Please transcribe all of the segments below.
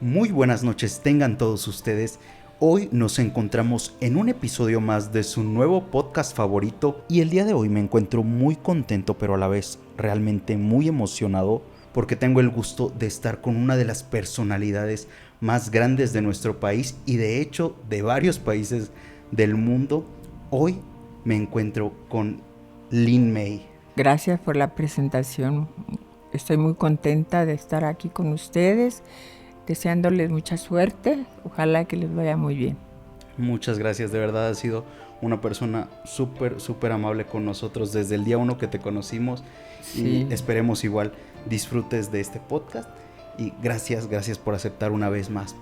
Muy buenas noches tengan todos ustedes. Hoy nos encontramos en un episodio más de su nuevo podcast favorito y el día de hoy me encuentro muy contento, pero a la vez realmente muy emocionado porque tengo el gusto de estar con una de las personalidades más grandes de nuestro país y de hecho de varios países del mundo. Hoy me encuentro con Lin May. Gracias por la presentación. Estoy muy contenta de estar aquí con ustedes, deseándoles mucha suerte. Ojalá que les vaya muy bien. Muchas gracias, de verdad has sido una persona súper amable con nosotros desde el día 1 que te conocimos. Sí. Y esperemos igual disfrutes de este podcast y gracias por aceptar una vez más.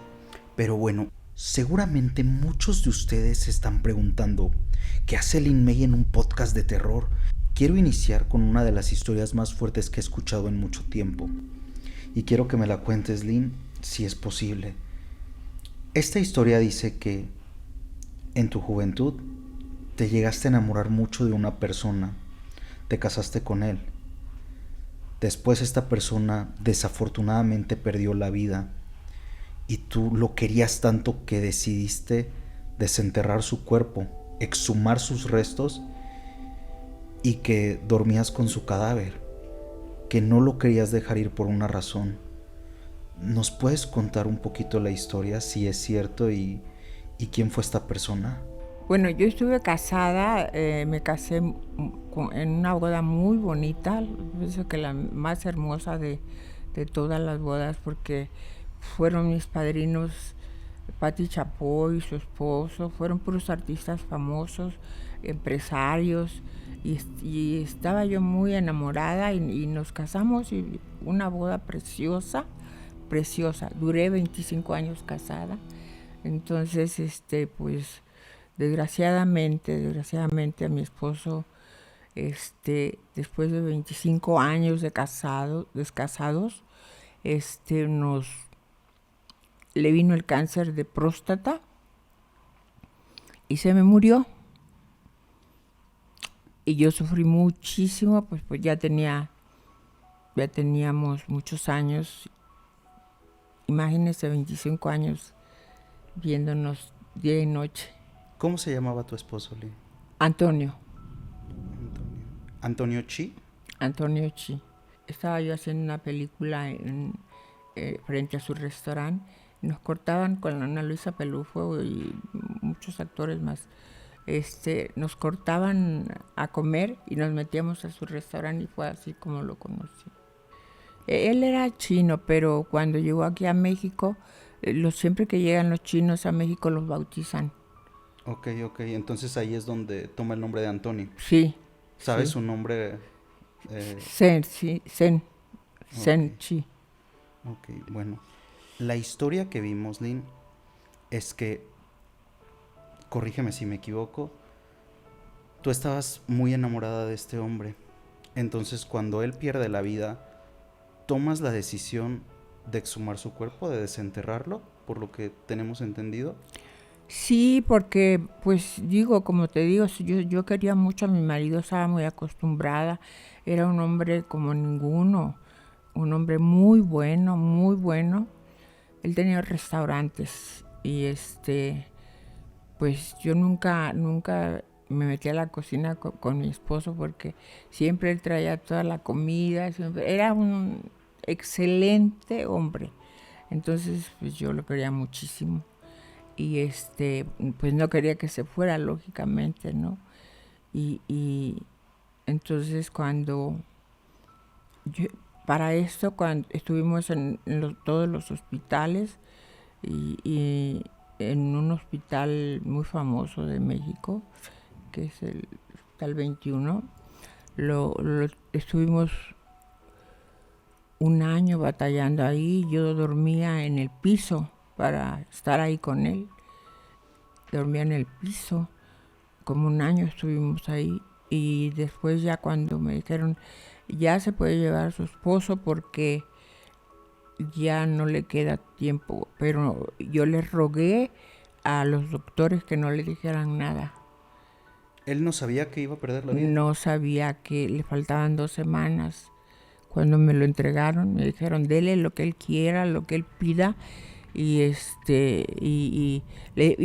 Pero bueno, seguramente muchos de ustedes se están preguntando ¿qué hace Lin May en un podcast de terror? Quiero iniciar con una de las historias más fuertes que he escuchado en mucho tiempo y quiero que me la cuentes, Lin, si es posible. Esta historia dice que en tu juventud te llegaste a enamorar mucho de una persona, te casaste con él. Después esta persona desafortunadamente perdió la vida y tú lo querías tanto que decidiste desenterrar su cuerpo, exhumar sus restos y que dormías con su cadáver, que no lo querías dejar ir por una razón. ¿Nos puedes contar un poquito la historia, si es cierto, y quién fue esta persona? Bueno, yo estuve casada, me casé en una boda muy bonita, pienso que la más hermosa de todas las bodas, porque fueron mis padrinos Patti Chapoy y su esposo, fueron puros artistas famosos, empresarios, y estaba yo muy enamorada y nos casamos, y una boda preciosa, duré 25 años casada. Entonces, pues desgraciadamente a mi esposo, después de 25 años de casados, le vino el cáncer de próstata y se me murió. Y yo sufrí muchísimo, pues ya teníamos muchos años. Imagínense 25 años viéndonos día y noche. ¿Cómo se llamaba tu esposo, Lin? Antonio Antonio Chi. Antonio Chi. Estaba yo haciendo una película frente a su restaurante. Nos cortaban con Ana Luisa Pelufo y muchos actores más. Nos cortaban a comer y nos metíamos a su restaurante y fue así como lo conocí. Él era chino, pero cuando llegó aquí a México, siempre que llegan los chinos a México los bautizan. Ok, entonces ahí es donde toma el nombre de Antonio. Sí. ¿Sabes Sí. su nombre? Zen, sí, Zen Ok, Chi. bueno. La historia que vimos, Lin, es que, corrígeme si me equivoco, tú estabas muy enamorada de este hombre. Entonces cuando él pierde la vida, tomas la decisión de exhumar su cuerpo, de desenterrarlo, por lo que tenemos entendido. Sí, porque, pues digo, como te digo, yo quería mucho a mi marido, estaba muy acostumbrada, era un hombre como ninguno, un hombre muy bueno, muy bueno. Él tenía restaurantes y pues yo nunca me metí a la cocina con mi esposo porque siempre él traía toda la comida, era un excelente hombre. Entonces, pues yo lo quería muchísimo y pues no quería que se fuera, lógicamente, ¿no? Y entonces yo, para esto, cuando estuvimos en todos los hospitales y en un hospital muy famoso de México, que es el Hospital 21, estuvimos un año batallando ahí. Yo dormía en el piso para estar ahí con él. Dormía en el piso, como un año estuvimos ahí. Y después ya cuando me dijeron, ya se puede llevar a su esposo porque ya no le queda tiempo. Pero yo les rogué a los doctores que no le dijeran nada. Él no sabía que iba a perder la vida. No sabía que le faltaban 2 semanas. Cuando me lo entregaron, me dijeron, dele lo que él quiera, lo que él pida. y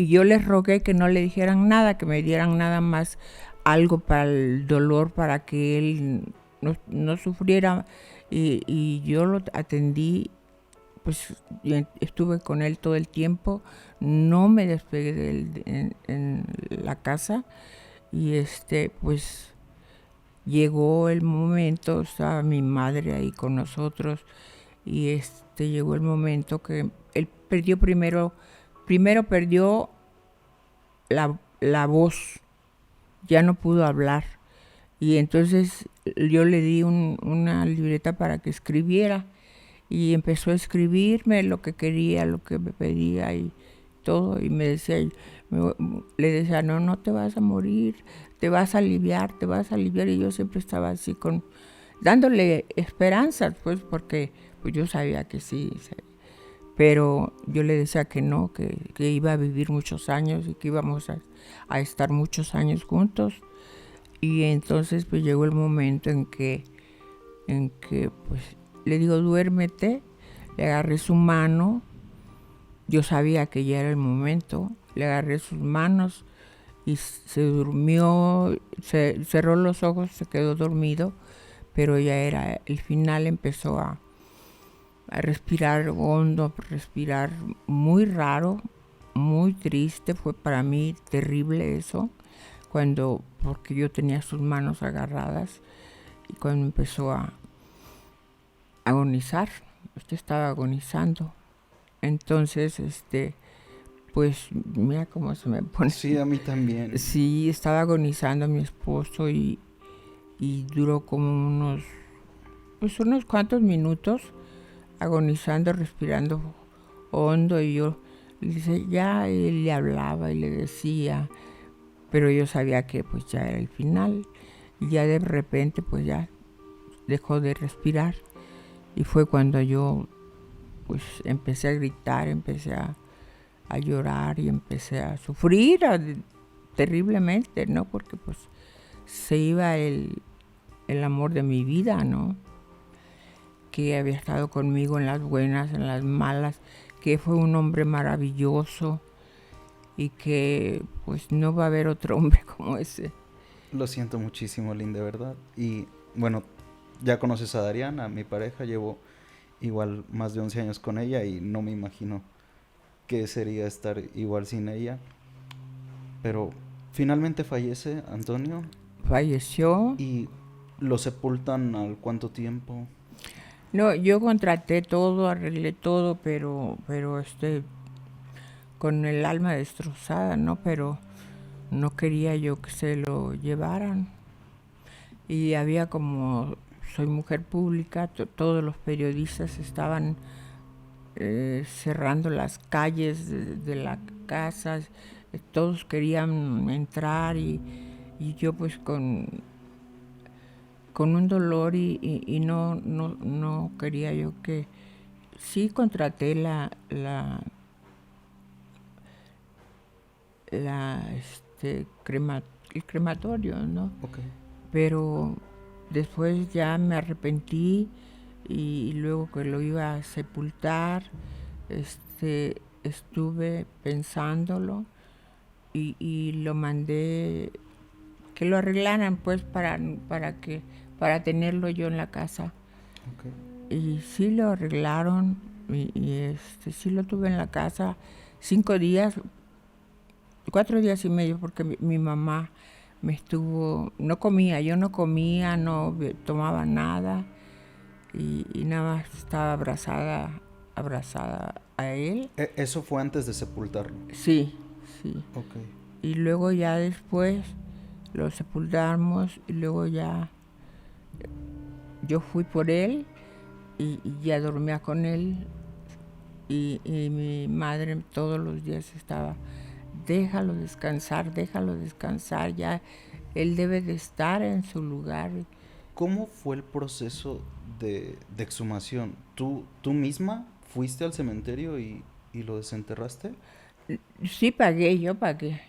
yo les rogué que no le dijeran nada, que me dieran nada más algo para el dolor, para que él no sufriera, y yo lo atendí, pues estuve con él todo el tiempo, no me despegué de él en la casa, y pues llegó el momento, estaba mi madre ahí con nosotros, y llegó el momento que él perdió primero perdió la voz, ya no pudo hablar, y entonces yo le di una libreta para que escribiera, y empezó a escribirme lo que quería, lo que me pedía y todo, y me decía, le decía, no te vas a morir, te vas a aliviar, y yo siempre estaba así dándole esperanzas, pues, porque pues yo sabía que sí, pero yo le decía que no, que iba a vivir muchos años y que íbamos a estar muchos años juntos. Y entonces pues llegó el momento en que pues le digo, duérmete, le agarré su mano, yo sabía que ya era el momento, le agarré sus manos y se durmió, cerró los ojos, se quedó dormido, pero ya era el final, empezó a respirar hondo, respirar muy raro, muy triste, fue para mí terrible eso, porque yo tenía sus manos agarradas, y cuando empezó a agonizar, estaba agonizando, entonces pues mira cómo se me pone. Sí, a mí también. Sí, estaba agonizando mi esposo, y duró como unos cuantos minutos agonizando, respirando hondo, y yo le dice, ya, él le hablaba y le decía, pero yo sabía que pues ya era el final, y ya de repente pues ya dejó de respirar, y fue cuando yo pues empecé a gritar, empecé a llorar y empecé a sufrir terriblemente, ¿no? Porque pues se iba el amor de mi vida, ¿no? Que había estado conmigo en las buenas, en las malas, que fue un hombre maravilloso, y que pues no va a haber otro hombre como ese. Lo siento muchísimo, Lynn, de verdad. Y bueno, ya conoces a Dariana, mi pareja, llevo igual más de 11 años con ella y no me imagino qué sería estar igual sin ella. Pero finalmente fallece Antonio. Falleció. ¿Y lo sepultan al cuánto tiempo? No, yo contraté todo, arreglé todo, pero con el alma destrozada, ¿no? Pero no quería yo que se lo llevaran. Y había como, soy mujer pública, todos los periodistas estaban cerrando las calles de la casa, todos querían entrar, y yo pues con un dolor, y no quería yo que... Sí contraté el crematorio, ¿no? Okay. Pero después ya me arrepentí, y luego que lo iba a sepultar, estuve pensándolo, y lo mandé que lo arreglaran, pues, para tenerlo yo en la casa. Okay. Y sí lo arreglaron, y sí lo tuve en la casa 5 días, 4 días y medio, porque mi mamá me estuvo, yo no comía, no tomaba nada, y nada más estaba abrazada a él. ¿Eso fue antes de sepultarlo? Sí. Okay. Y luego ya después lo sepultamos, y luego ya yo fui por él, y ya dormía con él, y mi madre todos los días estaba, déjalo descansar, ya él debe de estar en su lugar. ¿Cómo fue el proceso de exhumación? ¿Tú misma fuiste al cementerio y lo desenterraste? Sí, yo pagué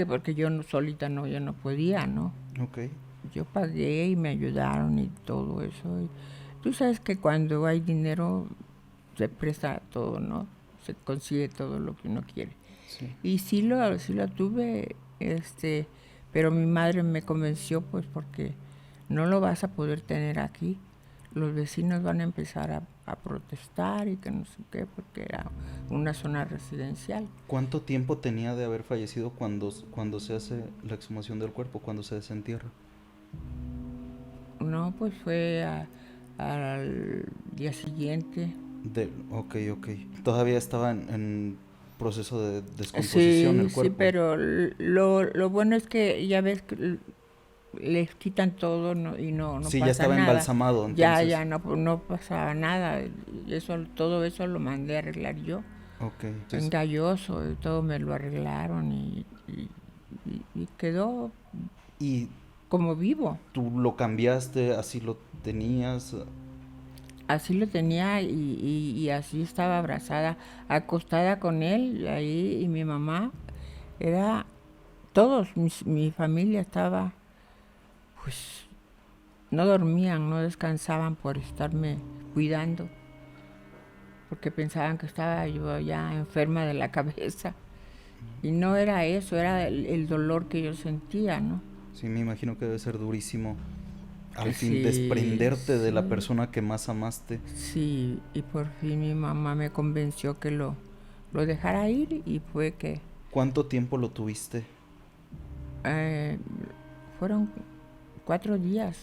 porque yo solita yo no podía, ¿no? Okay. Yo pagué y me ayudaron y todo eso. Y tú sabes que cuando hay dinero se presta todo, ¿no? se consigue todo lo que uno quiere. Sí. Y sí lo tuve, pero mi madre me convenció, pues porque no lo vas a poder tener aquí. Los vecinos van a empezar a protestar y que no sé qué, porque era una zona residencial. ¿Cuánto tiempo tenía de haber fallecido cuando se hace la exhumación del cuerpo, cuando se desentierra? No, pues fue al día siguiente. Ok. Todavía estaba en proceso de descomposición Sí, el sí, cuerpo. pero lo bueno es que ya ves que les quitan todo, y no Sí, ya pasa estaba nada. embalsamado, Ya, entonces. ya no pasaba nada. Todo eso lo mandé a arreglar yo. Ok. En Entonces, Galloso, y todo me lo arreglaron y quedó ¿y como vivo. tú lo cambiaste, así lo tenías? Así lo tenía y así estaba abrazada, acostada con él ahí, y mi mamá era, mi familia estaba, pues no dormían, no descansaban por estarme cuidando, porque pensaban que estaba yo ya enferma de la cabeza. Y no era eso, era el dolor que yo sentía, ¿no? Sí, me imagino que debe ser durísimo al fin Sí, desprenderte de la sí, persona que más amaste. sí. Y por fin mi mamá me convenció que lo dejara ir, y fue que ¿Cuánto tiempo lo tuviste? eh, fueron 4 días,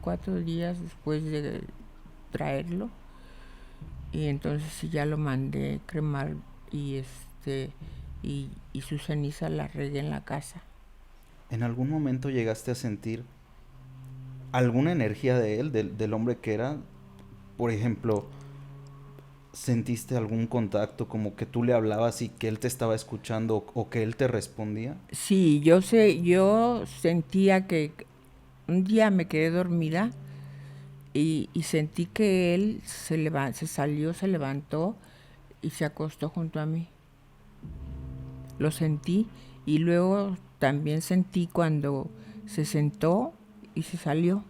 4 días después de traerlo. Y entonces sí, ya lo mandé cremar, y y su ceniza la regué en la casa. ¿En algún momento llegaste a sentir alguna energía de él, del hombre que era? Por ejemplo, ¿sentiste algún contacto como que tú le hablabas y que él te estaba escuchando o que él te respondía? Sí, yo sentía que un día me quedé dormida, y sentí que él se salió, se levantó y se acostó junto a mí. Lo sentí, y luego también sentí cuando se sentó y se salió.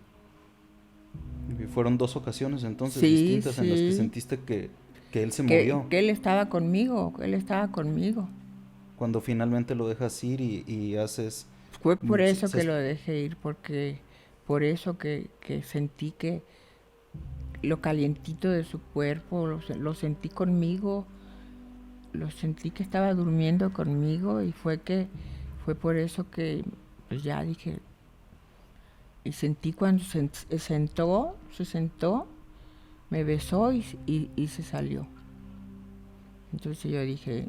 Y fueron dos ocasiones entonces Sí, distintas en las que sí, sentiste que él se movió. que él estaba conmigo, que él estaba conmigo. Cuando finalmente lo dejas ir y haces... Fue por eso que se- lo dejé ir, porque por eso que sentí que lo calientito de su cuerpo, lo sentí conmigo, lo sentí que estaba durmiendo conmigo, y fue por eso que pues ya dije, y sentí cuando se sentó, me besó y se salió. Entonces yo dije,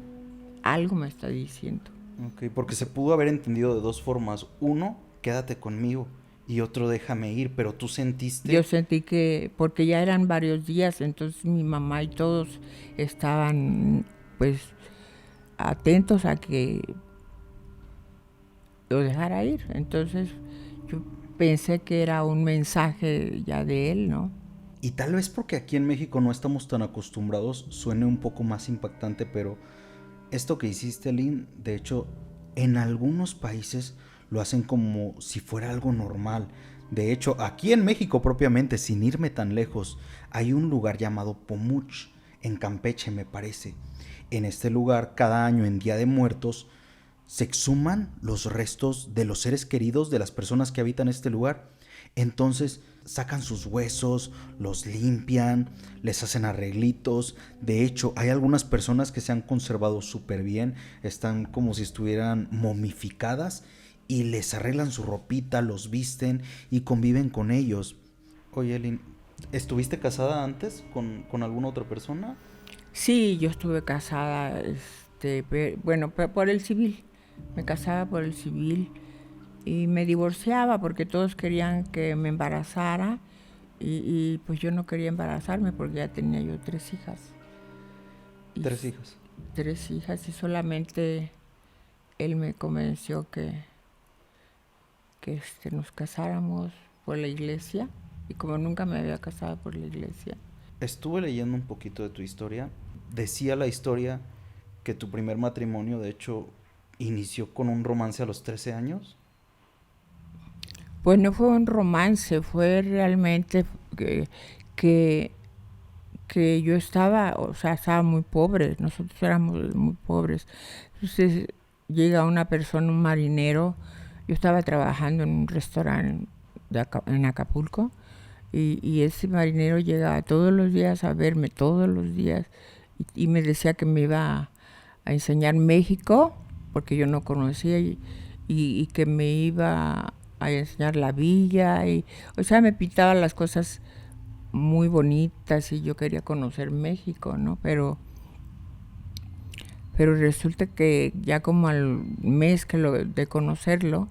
algo me está diciendo. Ok, porque se pudo haber entendido de dos formas. Uno, quédate conmigo. Y otro, déjame ir. Pero tú Yo sentiste... sentí que, porque ya eran varios días, entonces mi mamá y todos estaban pues atentos a que lo dejara ir. Entonces yo pensé que era un mensaje ya de él, ¿no? Y tal vez porque aquí en México no estamos tan acostumbrados, suene un poco más impactante, pero esto que hiciste, Lynn, de hecho, en algunos países lo hacen como si fuera algo normal. De hecho, aquí en México propiamente, sin irme tan lejos, hay un lugar llamado Pomuch, en Campeche me parece. En este lugar, cada año en Día de Muertos, se exhuman los restos de los seres queridos de las personas que habitan este lugar. Entonces sacan sus huesos, los limpian, les hacen arreglitos. De hecho, hay algunas personas que se han conservado súper bien, están como si estuvieran momificadas y les arreglan su ropita, los visten y conviven con ellos. Oye, Elin, ¿estuviste casada antes con alguna otra persona? Sí, yo estuve casada, bueno, por el civil. Me casaba por el civil y me divorciaba porque todos querían que me embarazara, pues yo no quería embarazarme porque ya tenía yo 3 hijas. Y 3 hijas. 3 hijas, y solamente él me convenció que nos casáramos por la iglesia, y como nunca me había casado por la iglesia. Estuve leyendo un poquito de tu historia. Decía la historia que tu primer matrimonio, de hecho, inició con un romance a los 13 años. Pues no fue un romance, fue realmente que, que que yo estaba, o sea, estaba muy pobre, nosotros éramos muy pobres. Entonces llega una persona, un marinero, yo estaba trabajando en un restaurante en Acapulco, y ese marinero llegaba todos los días a verme, todos los días, y me decía que me iba a enseñar México, porque yo no conocía, y que me iba a enseñar la villa, o sea, me pintaba las cosas muy bonitas y yo quería conocer México, ¿no? Pero resulta que ya como al mes de conocerlo,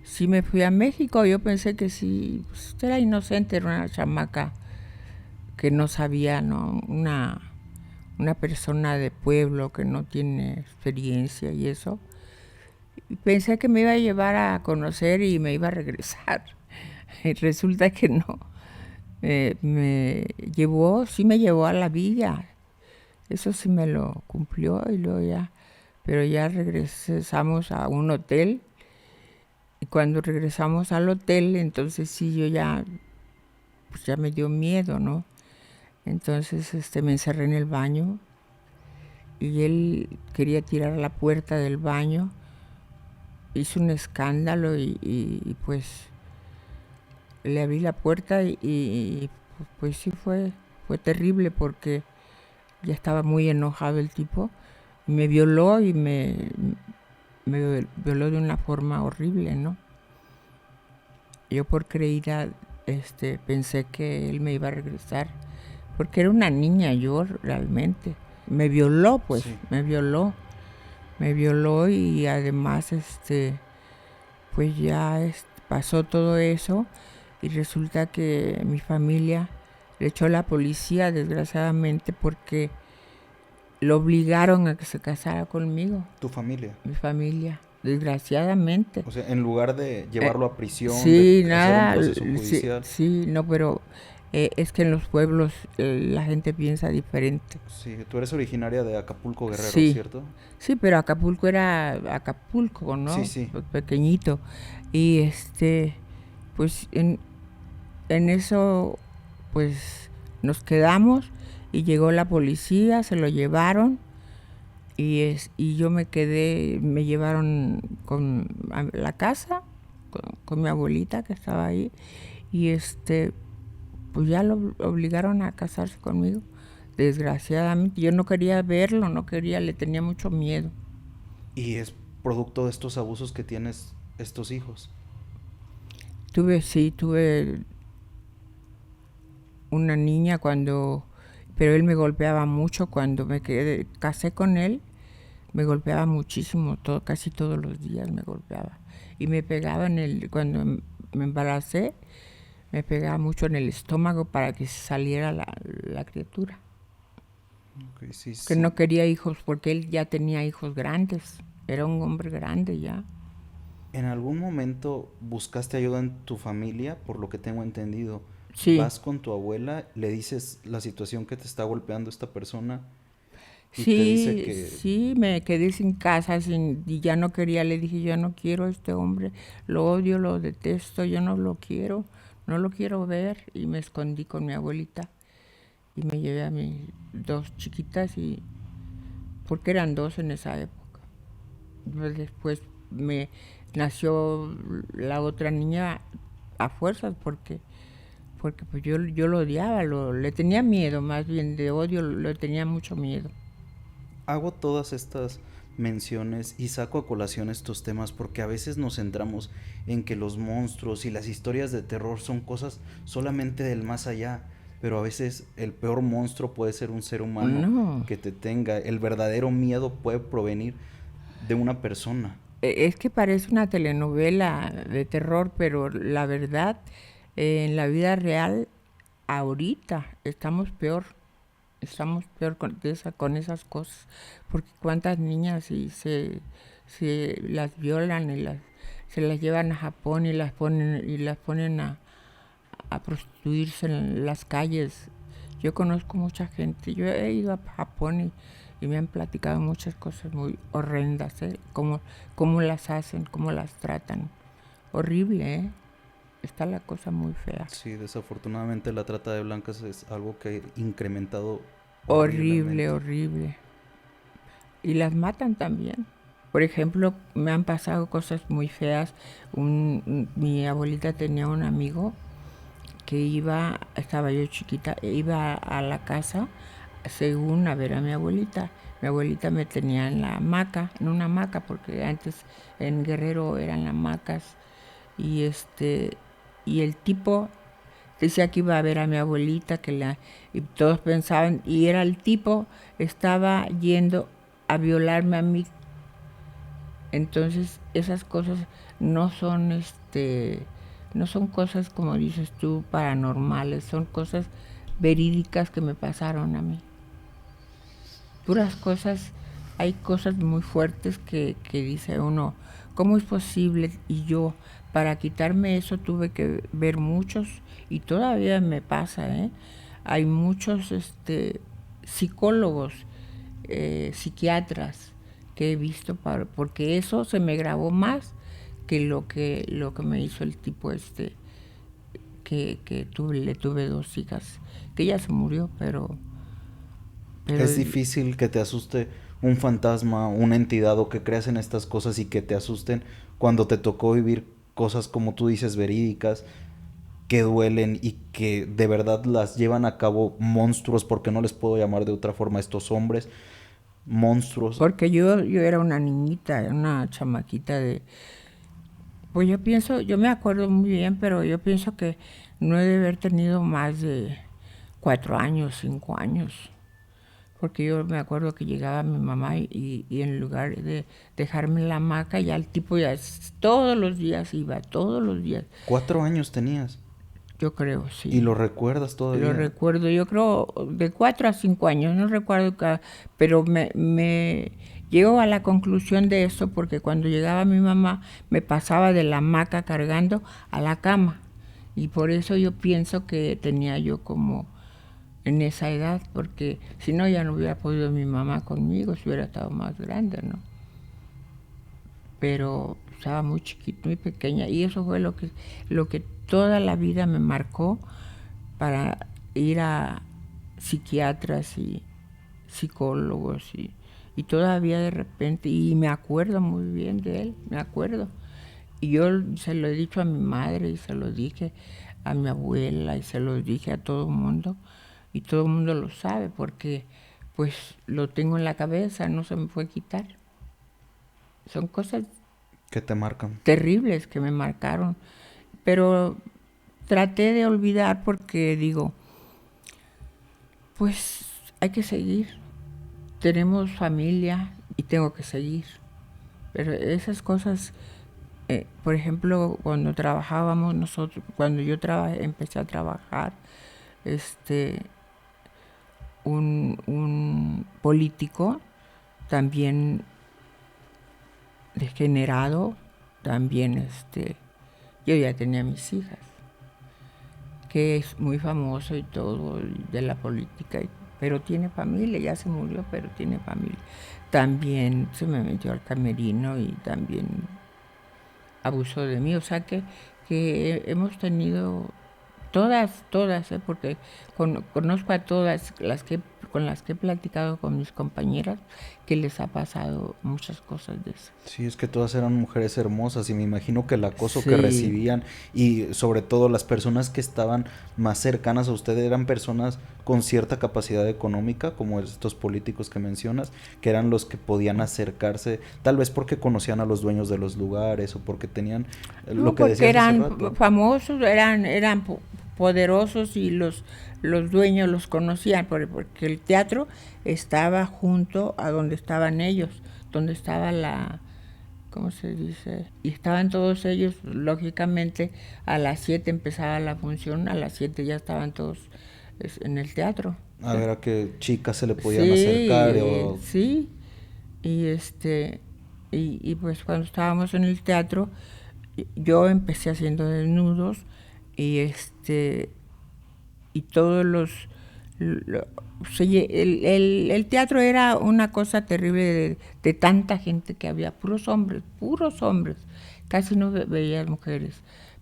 sí me fui a México. Yo pensé que sí, pues, era inocente, era una chamaca que no sabía, ¿no? Una persona de pueblo que no tiene experiencia y eso. Y pensé que me iba a llevar a conocer y me iba a regresar. Y resulta que no. Sí me llevó a la villa. Eso sí me lo cumplió y luego ya. Pero ya regresamos a un hotel. Y cuando regresamos al hotel, entonces sí, yo ya, pues ya me dio miedo, ¿no? Entonces me encerré en el baño y él quería tirar la puerta del baño. Hizo un escándalo y pues le abrí la puerta y pues sí fue terrible porque ya estaba muy enojado el tipo. Me violó y me violó de una forma horrible, ¿no? Yo por creída pensé que él me iba a regresar, porque era una niña yo realmente. Me violó, pues, sí. Me violó y además pues ya pasó todo eso y resulta que mi familia le echó a la policía, desgraciadamente, porque lo obligaron a que se casara conmigo. ¿Tu familia? Mi familia, desgraciadamente. O sea, en lugar de llevarlo a prisión, sí, de nada, hacer un proceso judicial. Sí, no, pero es que en los pueblos la gente piensa diferente. Sí, tú eres originaria de Acapulco, Guerrero, sí. ¿cierto? Sí, pero Acapulco era Acapulco, ¿no? Sí, sí. Pequeñito. Y pues en eso, pues nos quedamos y llegó la policía, se lo llevaron y yo me quedé, me llevaron a la casa con mi abuelita que estaba ahí y pues ya lo obligaron a casarse conmigo. Desgraciadamente, yo no quería verlo, le tenía mucho miedo. ¿Y es producto de estos abusos que tienes estos hijos? Tuve una niña pero él me golpeaba mucho cuando casé con él, me golpeaba muchísimo, casi todos los días me golpeaba. Y me pegaba cuando me embaracé, me pegaba mucho en el estómago para que saliera la criatura. Okay, sí, que no quería hijos porque él ya tenía hijos grandes, era un hombre grande ya. ¿En algún momento buscaste ayuda en tu familia? Por lo que tengo entendido. Sí. Vas con tu abuela, le dices la situación que te está golpeando esta persona y sí, te dice que... Sí, me quedé sin casa y ya no quería, le dije, yo no quiero a este hombre, lo odio, lo detesto, yo no lo quiero ver, y me escondí con mi abuelita y me llevé a mis dos chiquitas porque eran dos en esa época. Después me nació la otra niña a fuerzas porque pues yo lo odiaba, le tenía miedo, más bien de odio, le tenía mucho miedo. Hago todas estas menciones y saco a colación estos temas porque a veces nos centramos en que los monstruos y las historias de terror son cosas solamente del más allá, pero a veces el peor monstruo puede ser un ser humano que te tenga. El verdadero miedo puede provenir de una persona. Es que parece una telenovela de terror, pero la verdad, en la vida real, ahorita estamos peor con esas cosas, porque cuántas niñas se las violan y se las llevan a Japón y las ponen a prostituirse en las calles. Yo conozco mucha gente, yo he ido a Japón y me han platicado muchas cosas muy horrendas, cómo las hacen, cómo las tratan. Horrible, ¿eh? está la cosa muy fea. Sí, desafortunadamente la trata de blancas es algo que ha incrementado Horrible, horriblemente. horrible. Y las matan también. Por ejemplo, me han pasado cosas muy feas. Mi abuelita tenía un amigo que estaba yo chiquita, iba a la casa según a ver a mi abuelita. Mi abuelita me tenía en la hamaca, en una hamaca, porque antes en Guerrero eran hamacas. Y y el tipo decía que iba a ver a mi abuelita, y todos pensaban, y era el tipo, estaba yendo a violarme a mí. Entonces esas cosas no son no son cosas como dices tú paranormales, son cosas verídicas que me pasaron a mí. Puras cosas, hay cosas muy fuertes que dice uno, ¿cómo es posible? Y yo, para quitarme eso tuve que ver muchos, y todavía me pasa, ¿eh? Hay muchos psicólogos, psiquiatras que he visto, porque eso se me grabó más que lo que me hizo el tipo le tuve 2 hijas, que ella se murió, pero Es difícil que te asuste un fantasma, una entidad o que creas en estas cosas y que te asusten cuando te tocó vivir cosas como tú dices verídicas que duelen y que de verdad las llevan a cabo monstruos, porque no les puedo llamar de otra forma a estos hombres, monstruos. porque yo era una niñita, una chamaquita pues yo me acuerdo muy bien, pero yo pienso que no he de haber tenido más de 4 años, 5 años. Porque yo me acuerdo que llegaba mi mamá y en lugar de dejarme en la hamaca, ya el tipo todos los días iba, todos los días. 4 años tenías Yo creo, y sí. lo recuerdas Lo todavía. recuerdo, yo creo de 4 a 5 años, no recuerdo, pero me llego a la conclusión de eso porque cuando llegaba mi mamá me pasaba de la hamaca cargando a la cama. Y por eso yo pienso que tenía yo como en esa edad, porque si no ya no hubiera podido mi mamá conmigo si hubiera estado más grande, ¿no? Pero estaba muy chiquita, muy pequeña, y eso fue lo que toda la vida me marcó para ir a psiquiatras y psicólogos y todavía de repente, y me acuerdo muy bien de él, me acuerdo. Y yo se lo he dicho a mi madre y se lo dije a mi abuela y se lo dije a todo el mundo, y todo el mundo lo sabe porque pues lo tengo en la cabeza, no se me puede quitar. Son cosas Que te marcan. terribles que me marcaron, pero traté de olvidar porque digo, pues hay que seguir, tenemos familia y tengo que seguir. Pero esas cosas, por ejemplo, cuando trabajábamos nosotros, cuando yo empecé a trabajar, este, un político también degenerado, también yo ya tenía mis hijas, que es muy famoso y todo de la política, pero tiene familia, ya se murió, pero tiene familia. También se me metió al camerino y también abusó de mí, o sea que hemos tenido todas, porque conozco a todas con las que he platicado con mis compañeras, que les ha pasado muchas cosas de eso. Sí, es que todas eran mujeres hermosas y me imagino que el acoso que Sí, recibían y sobre todo las personas que estaban más cercanas a usted eran personas con cierta capacidad económica, como estos políticos que mencionas, que eran los que podían acercarse, tal vez porque conocían a los dueños de los lugares o porque tenían lo no, que porque decías hace eran rato. famosos, eran poderosos y los dueños los conocían, porque el teatro estaba junto a donde estaban ellos, donde estaba ¿cómo se dice? Y estaban todos ellos, lógicamente, a las 7 empezaba la función, a las 7 ya estaban todos en el teatro. A ver a qué chicas se le podían acercar Sí, o... sí. Y y pues cuando estábamos en el teatro, yo empecé haciendo desnudos y y todos lo- el teatro era una cosa terrible de tanta gente que había, puros hombres, casi no veías mujeres,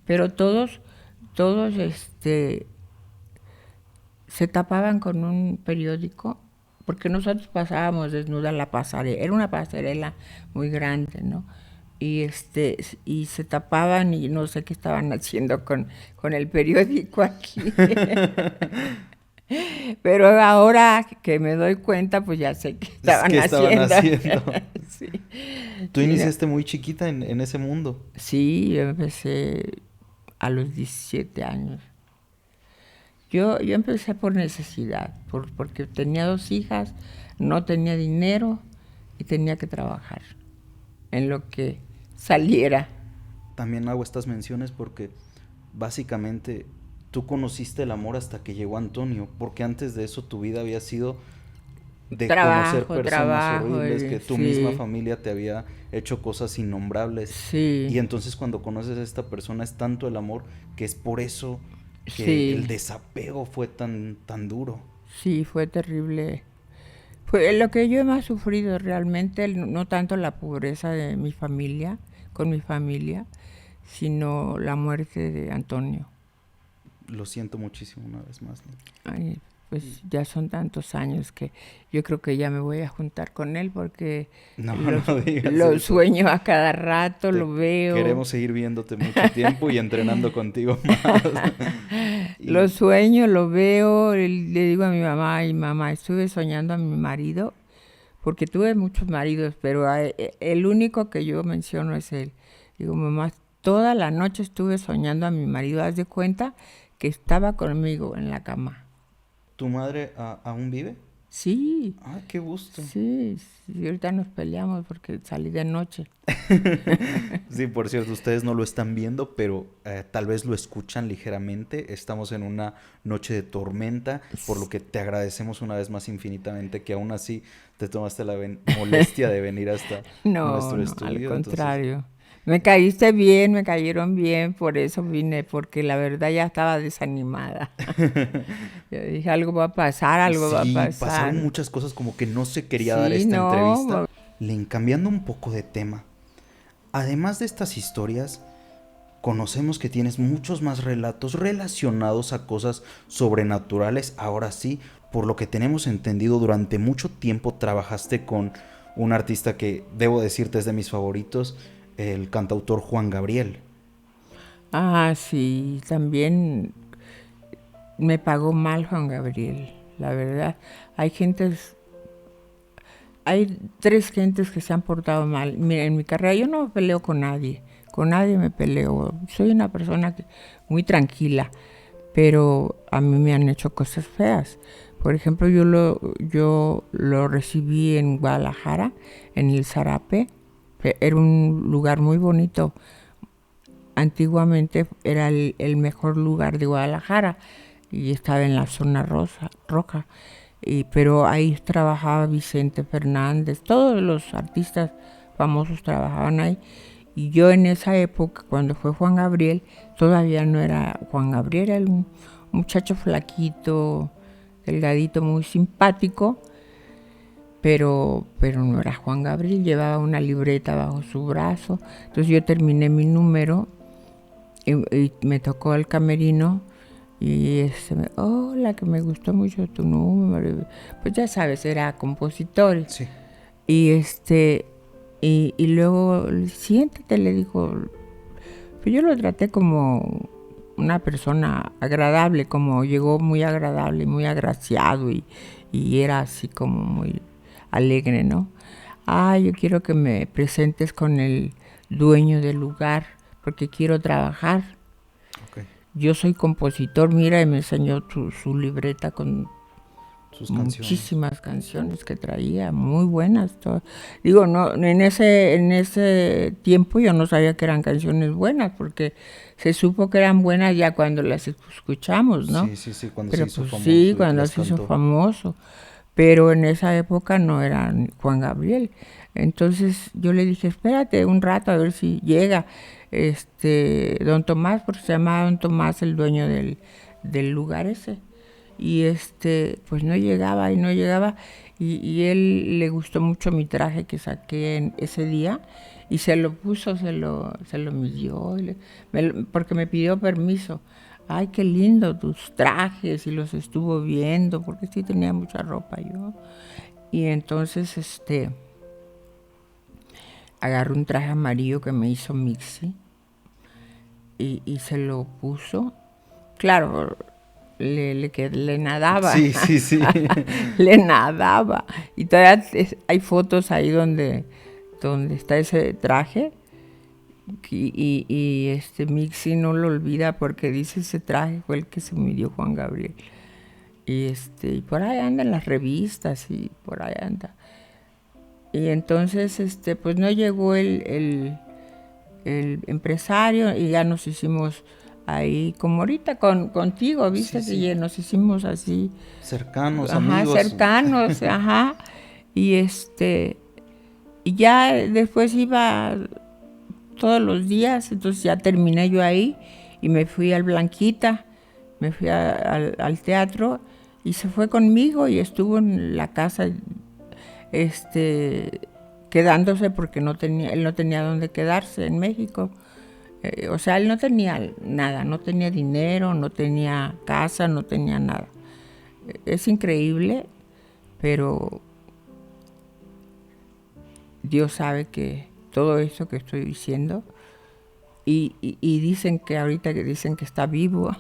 pero todos se tapaban con un periódico, porque nosotros pasábamos desnuda la pasarela, era una pasarela muy grande, ¿no? Y se tapaban y no sé qué estaban haciendo con el periódico aquí. Pero ahora que me doy cuenta, pues ya sé qué estaban haciendo. Sí. Tú iniciaste muy chiquita en ese mundo. Sí, yo empecé a los 17 años. Yo empecé por necesidad, porque tenía 2 hijas, no tenía dinero y tenía que trabajar en lo que saliera. También hago estas menciones porque básicamente tú conociste el amor hasta que llegó Antonio, porque antes de eso tu vida había sido de conocer personas horribles, que tu misma familia te había hecho cosas innombrables. Sí. Y entonces cuando conoces a esta persona es tanto el amor que es por eso que el desapego fue tan duro. Sí, fue terrible. Fue lo que yo más sufrido realmente, no tanto la pobreza de mi familia, con mi familia, sino la muerte de Antonio. Lo siento muchísimo una vez más, ¿no? Ay, pues ya son tantos años que yo creo que ya me voy a juntar con él porque no digas lo eso. Sueño a cada rato, lo veo. Queremos seguir viéndote mucho tiempo y entrenando contigo más. Lo sueño, lo veo, le digo a mi mamá, ay mamá, estuve soñando a mi marido, porque tuve muchos maridos, pero el único que yo menciono es él. Digo, mamá, toda la noche estuve soñando a mi marido, haz de cuenta que estaba conmigo en la cama. ¿Tu madre aún vive? Sí. Ah, qué gusto. Sí, ahorita nos peleamos porque salí de noche. Sí, por cierto, ustedes no lo están viendo, pero tal vez lo escuchan ligeramente. Estamos en una noche de tormenta, por lo que te agradecemos una vez más infinitamente que aún así te tomaste la molestia de venir hasta nuestro estudio. Al contrario. Entonces... Me cayeron bien, por eso vine, porque la verdad ya estaba desanimada. Yo dije, algo va a pasar. Sí, pasaron muchas cosas, como que no se quería dar esta entrevista. Cambiando un poco de tema, además de estas historias, conocemos que tienes muchos más relatos relacionados a cosas sobrenaturales. Ahora sí, por lo que tenemos entendido, durante mucho tiempo trabajaste con un artista que, debo decirte, es de mis favoritos, el cantautor Juan Gabriel. Ah, sí, también me pagó mal Juan Gabriel, la verdad. Hay 3 gentes que se han portado mal. Mira, en mi carrera yo no me peleo con nadie me peleo. Soy una persona muy tranquila, pero a mí me han hecho cosas feas. Por ejemplo, yo lo recibí en Guadalajara, en el Zarape. Era un lugar muy bonito. Antiguamente era el mejor lugar de Guadalajara y estaba en la zona roja. Pero ahí trabajaba Vicente Fernández, todos los artistas famosos trabajaban ahí. Y yo en esa época, cuando fue Juan Gabriel, todavía no era Juan Gabriel, era un muchacho flaquito, delgadito, muy simpático. Pero no era Juan Gabriel, llevaba una libreta bajo su brazo. Entonces yo terminé mi número y me tocó el camerino y hola, que me gustó mucho tu número. Pues ya sabes, era compositor. Sí. Y luego, siéntate, le dijo. Pues yo lo traté como una persona agradable, como llegó muy agradable, muy agraciado y era así como muy alegre, ¿no? Yo quiero que me presentes con el dueño del lugar porque quiero trabajar. Okay. Yo soy compositor, mira, y me enseñó su libreta con sus muchísimas canciones que traía, muy buenas. Digo, no, en ese tiempo yo no sabía que eran canciones buenas, porque se supo que eran buenas ya cuando las escuchamos, ¿no? Sí, cuando se hizo famoso. Sí, cuando se hizo famoso. Pero en esa época no era Juan Gabriel. Entonces yo le dije, espérate un rato a ver si llega don Tomás, porque se llamaba don Tomás, el dueño del lugar ese. Y pues no llegaba. y él le gustó mucho mi traje que saqué en ese día y se lo puso, se lo midió, porque me pidió permiso. Ay, qué lindo tus trajes, y los estuvo viendo, porque sí tenía mucha ropa yo. Y entonces agarró un traje amarillo que me hizo Mixi y se lo puso. Claro, le nadaba. Sí, sí, sí. Le nadaba. Y todavía hay fotos ahí donde está ese traje. Y Mixi no lo olvida porque dice ese traje fue el que se midió Juan Gabriel. Y por ahí anda en las revistas y por ahí anda. Y entonces pues no llegó el empresario y ya nos hicimos ahí, como ahorita contigo, ¿viste? Sí, sí. Y nos hicimos así. Cercanos, Ajá, amigos. cercanos, ajá. Y y ya después iba todos los días, entonces ya terminé yo ahí y me fui al Blanquita, me fui al teatro y se fue conmigo y estuvo en la casa quedándose porque él no tenía dónde quedarse en México. O sea, él no tenía nada, no tenía dinero, no tenía casa, no tenía nada. Es increíble, pero Dios sabe que todo eso que estoy diciendo, y dicen que ahorita que dicen que está vivo,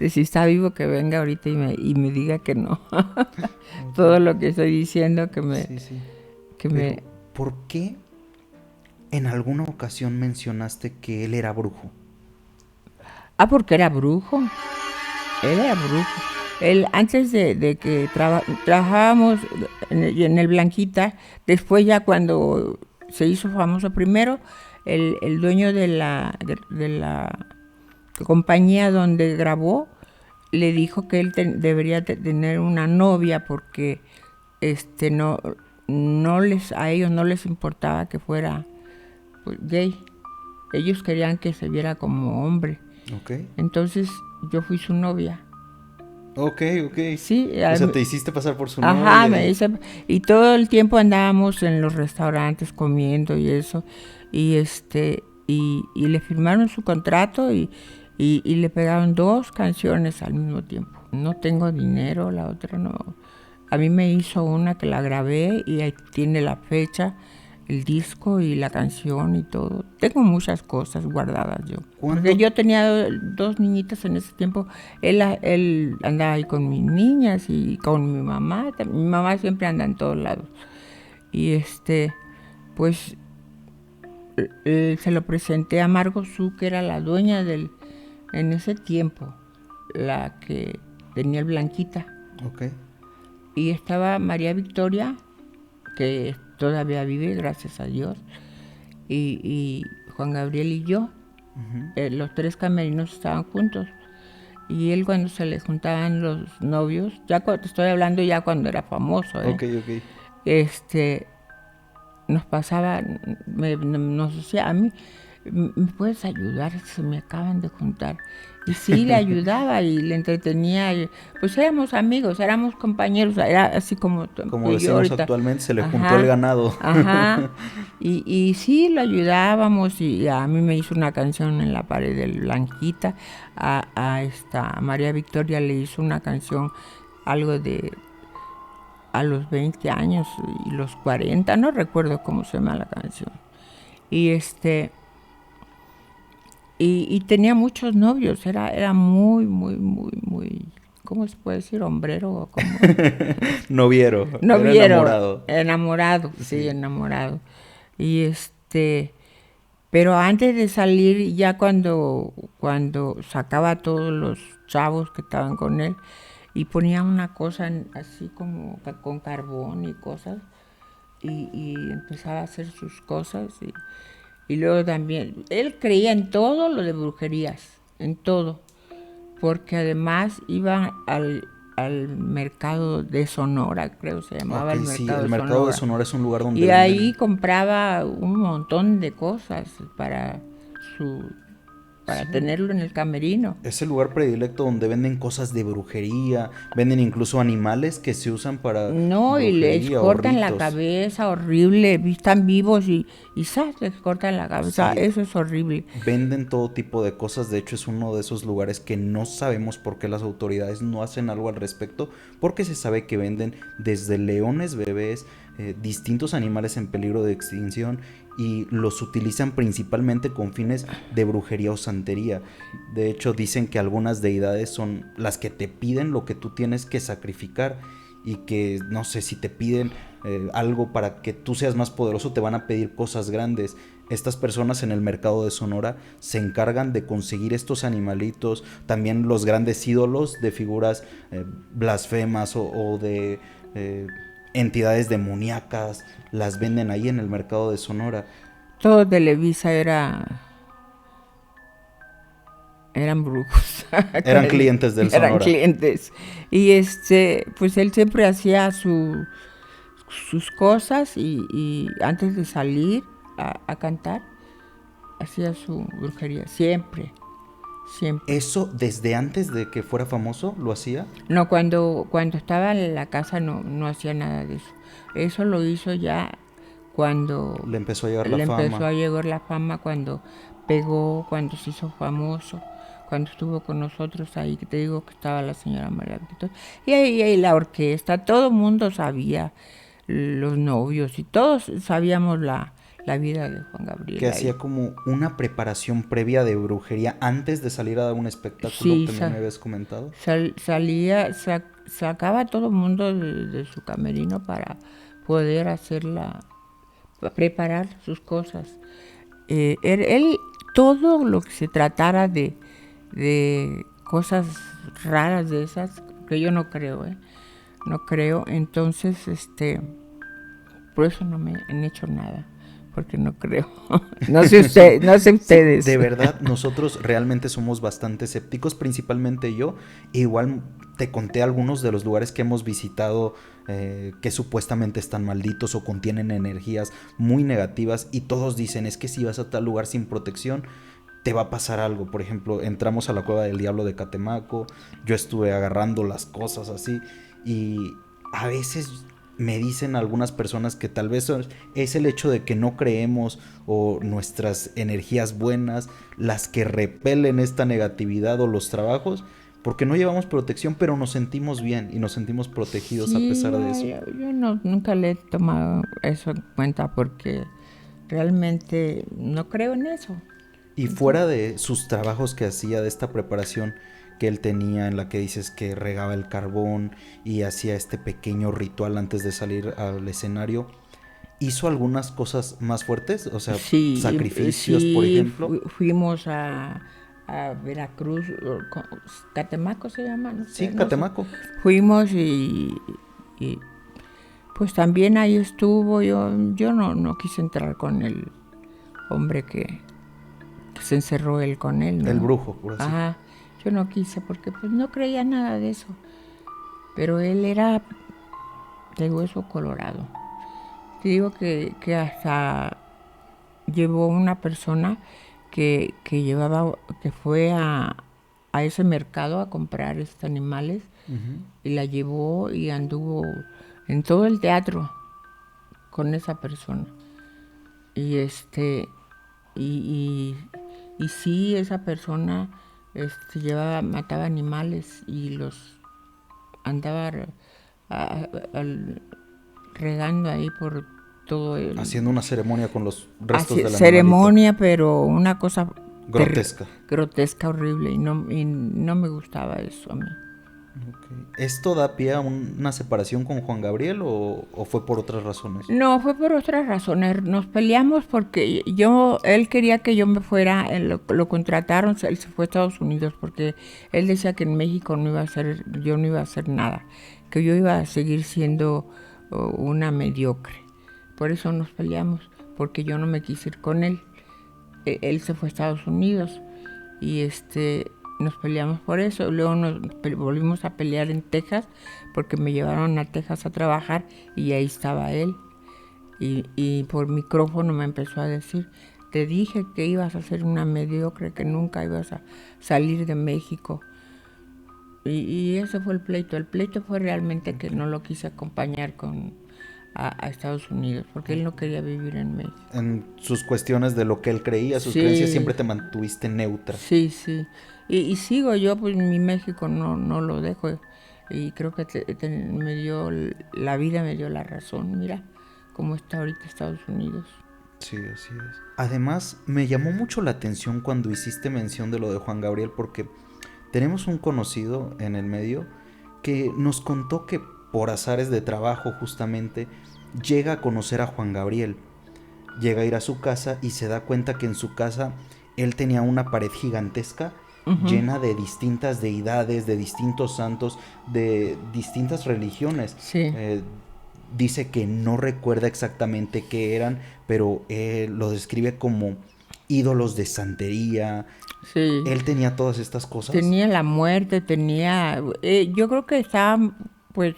si está vivo que venga ahorita y me diga que no. Todo lo que estoy diciendo que me... Sí, sí. Que Pero, me... ¿por qué en alguna ocasión mencionaste que él era brujo? Porque era brujo. Él era brujo. Él, antes de que trabajábamos en el Blanquita, después ya cuando se hizo famoso primero, el dueño de la compañía donde grabó le dijo que él debería tener una novia porque a ellos no les importaba que fuera pues, gay. Ellos querían que se viera como hombre. Okay. Entonces yo fui su novia. Ok. Sí, O sea, te hiciste pasar por su novia. Ajá, y todo el tiempo andábamos en los restaurantes comiendo y eso. Y y le firmaron su contrato y le pegaron 2 canciones al mismo tiempo. No tengo dinero, la otra no. A mí me hizo una que la grabé y ahí tiene la fecha, el disco y la canción y todo. Tengo muchas cosas guardadas yo. Porque yo tenía 2 niñitas en ese tiempo. Él andaba ahí con mis niñas y con mi mamá. Mi mamá siempre anda en todos lados. Y pues se lo presenté a Margot Su, que era la dueña en ese tiempo, la que tenía el Blanquita. Okay. Y estaba María Victoria, que todavía vive, gracias a Dios, y Juan Gabriel y yo. Uh-huh. Los 3 camerinos estaban juntos. Y él, cuando se le juntaban los novios, ya te estoy hablando ya cuando era famoso, Okay. nos pasaba, nos decía, a mí, ¿me puedes ayudar? Se me acaban de juntar. Y sí, le ayudaba y le entretenía. Pues éramos amigos, éramos compañeros, era así como decimos yo ahorita. Actualmente, se le juntó el ganado. Ajá. Y sí, lo ayudábamos y a mí me hizo una canción en la pared del Blanquita. A María Victoria le hizo una canción, algo de a los 20 años y los 40, no recuerdo cómo se llama la canción. Y y tenía muchos novios, era muy, ¿cómo se puede decir? Hombrero. Noviero. Enamorado, sí, enamorado. Y pero antes de salir, ya cuando sacaba a todos los chavos que estaban con él, y ponía una cosa así como con carbón y cosas, y empezaba a hacer sus cosas, y luego también, él creía en todo lo de brujerías, en todo, porque además iba al mercado de Sonora, creo se llamaba. Okay, el mercado de Sonora es un lugar donde... Y ahí compraba un montón de cosas para para Sí. tenerlo en el camerino. Es el lugar predilecto donde venden cosas de brujería, venden incluso animales que se usan para No, y les brujería o cortan la ritos. cabeza, horrible, están vivos y ¡zas! Les cortan la cabeza, Sí, eso es horrible. venden todo tipo de cosas. De hecho, es uno de esos lugares que no sabemos por qué las autoridades no hacen algo al respecto, porque se sabe que venden desde leones bebés, distintos animales en peligro de extinción, y los utilizan principalmente con fines de brujería o santería. De hecho, dicen que algunas deidades son las que te piden lo que tú tienes que sacrificar, y que no sé, si te piden algo para que tú seas más poderoso, te van a pedir cosas grandes. Estas personas en el mercado de Sonora se encargan de conseguir estos animalitos, también los grandes ídolos de figuras blasfemas o de eh, entidades demoníacas, las venden ahí en el mercado de Sonora. Todo Televisa eran brujos. Eran clientes del Eran Sonora. clientes. Y pues él siempre hacía sus cosas y antes de salir a cantar, hacía su brujería, siempre, siempre. ¿Eso desde antes de que fuera famoso lo hacía? No, cuando estaba en la casa no hacía nada de eso. Eso lo hizo ya cuando Le empezó a llegar la le empezó fama. a llegar la fama, cuando pegó, cuando se hizo famoso, cuando estuvo con nosotros ahí, que te digo que estaba la señora María Victoria. Y ahí la orquesta, todo el mundo sabía, los novios y todos sabíamos la vida de Juan Gabriel. Que ahí. hacía como una preparación previa de brujería antes de salir a dar un espectáculo, Sí, también me habías comentado. sacaba a todo el mundo de su camerino para poder preparar sus cosas. Él, todo lo que se tratara de cosas raras de esas, que yo no creo, no creo, entonces, por eso no me han hecho nada, porque no creo. No sé ustedes. Sí, de verdad, nosotros realmente somos bastante escépticos, principalmente yo. Igual te conté algunos de los lugares que hemos visitado que supuestamente están malditos o contienen energías muy negativas, y todos dicen, es que si vas a tal lugar sin protección, te va a pasar algo. Por ejemplo, entramos a la Cueva del Diablo de Catemaco, yo estuve agarrando las cosas así, y a veces me dicen algunas personas que tal vez es el hecho de que no creemos, o nuestras energías buenas las que repelen esta negatividad o los trabajos, porque no llevamos protección, pero nos sentimos bien y nos sentimos protegidos a pesar de eso. Yo nunca le he tomado eso en cuenta porque realmente no creo en eso. Y fuera de sus trabajos que hacía, de esta preparación que él tenía, en la que dices que regaba el carbón y hacía este pequeño ritual antes de salir al escenario, ¿hizo algunas cosas más fuertes? O sea, Sí, sacrificios, por sí, ejemplo. fuimos a Veracruz, Catemaco se llama, no sé, Sí, no sé. Catemaco. Fuimos y pues también ahí estuvo. Yo no quise entrar con el hombre que se encerró él con él, ¿no? El brujo, por así. Ajá, yo no quise porque pues no creía nada de eso. Pero él era de hueso colorado. Te digo que hasta llevó una persona que fue a ese mercado a comprar estos animales, y la llevó y anduvo en todo el teatro con esa persona. Y y sí, esa persona mataba animales y los andaba regando ahí por todo el... Haciendo una ceremonia con los restos del ceremonia, pero una cosa grotesca. Grotesca, horrible, y no me gustaba eso a mí. Okay. ¿Esto da pie a una separación con Juan Gabriel o fue por otras razones? No, fue por otras razones. Nos peleamos porque él quería que yo me fuera, lo contrataron, él se fue a Estados Unidos porque él decía que en México yo no iba a hacer nada, que yo iba a seguir siendo una mediocre. Por eso nos peleamos, porque yo no me quise ir con él. Él se fue a Estados Unidos y nos peleamos por eso. Luego volvimos a pelear en Texas porque me llevaron a Texas a trabajar y ahí estaba él. Y por micrófono me empezó a decir, te dije que ibas a ser una mediocre, que nunca ibas a salir de México. Y ese fue el pleito. El pleito fue realmente que no lo quise acompañar a Estados Unidos, porque él no quería vivir en México. En sus cuestiones de lo que él creía, sus Sí. creencias, siempre te mantuviste neutra. Sí, sí. Y sigo yo, pues mi México no lo dejo. Y creo que la vida me dio la razón. Mira cómo está ahorita Estados Unidos. Sí, así es. Además, me llamó mucho la atención cuando hiciste mención de lo de Juan Gabriel, porque tenemos un conocido en el medio que nos contó que por azares de trabajo justamente llega a conocer a Juan Gabriel. Llega a ir a su casa y se da cuenta que en su casa él tenía una pared gigantesca llena de distintas deidades, de distintos santos, de distintas religiones. Sí. Dice que no recuerda exactamente qué eran, pero lo describe como ídolos de santería. Sí. Él tenía todas estas cosas. Tenía la muerte, yo creo que estaba, pues,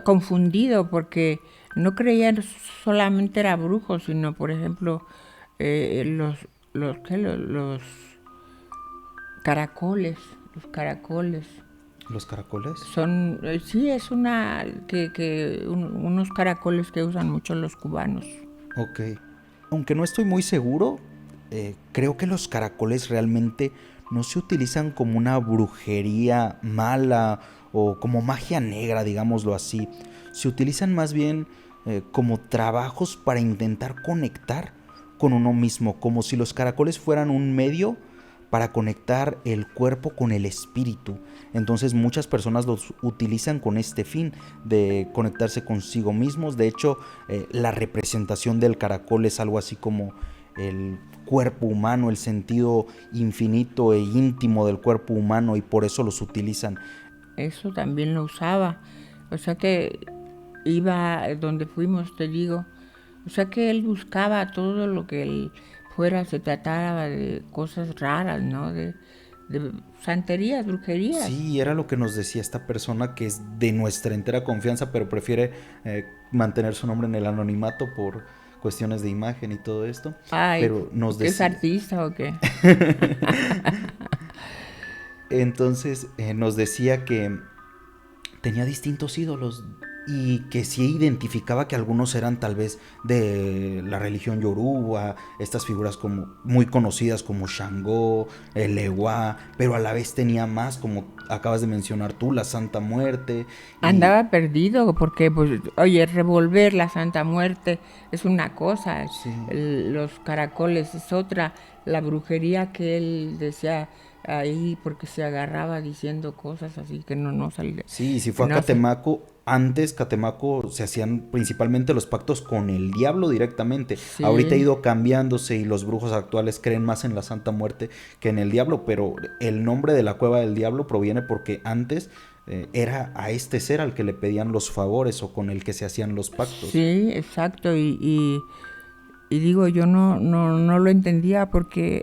confundido, porque no creía solamente era brujo, sino, por ejemplo, los caracoles. Los caracoles. ¿Los caracoles? Son, sí, es unos caracoles que usan mucho los cubanos. Ok. Aunque no estoy muy seguro, creo que los caracoles realmente no se utilizan como una brujería mala o como magia negra, digámoslo así. Se utilizan más bien como trabajos para intentar conectar con uno mismo, como si los caracoles fueran un medio para conectar el cuerpo con el espíritu. Entonces muchas personas los utilizan con este fin de conectarse consigo mismos. De hecho, la representación del caracol es algo así como el cuerpo humano, el sentido infinito e íntimo del cuerpo humano, y por eso los utilizan. Eso también lo usaba. O sea que iba donde fuimos, te digo. O sea que él buscaba todo lo que él fuera, se trataba de cosas raras, ¿no? De santerías, brujerías. Sí, era lo que nos decía esta persona, que es de nuestra entera confianza, pero prefiere mantener su nombre en el anonimato por cuestiones de imagen y todo esto. Ay, pero nos decía... ¿es artista o qué? Entonces nos decía que tenía distintos ídolos y que sí identificaba que algunos eran tal vez de la religión yoruba, estas figuras como muy conocidas como Shango, el Ewa, pero a la vez tenía más, como acabas de mencionar tú, la Santa Muerte. Andaba perdido porque, pues, oye, revolver la Santa Muerte es una cosa, sí. Los caracoles es otra, la brujería que él decía ahí porque se agarraba diciendo cosas así que no salía. Sí, si fue a Catemaco, antes Catemaco se hacían principalmente los pactos con el diablo directamente. Sí. Ahorita ha ido cambiándose y los brujos actuales creen más en la Santa Muerte que en el diablo, pero el nombre de la cueva del diablo proviene porque antes era a este ser al que le pedían los favores o con el que se hacían los pactos. Sí, exacto, y digo, yo no lo entendía porque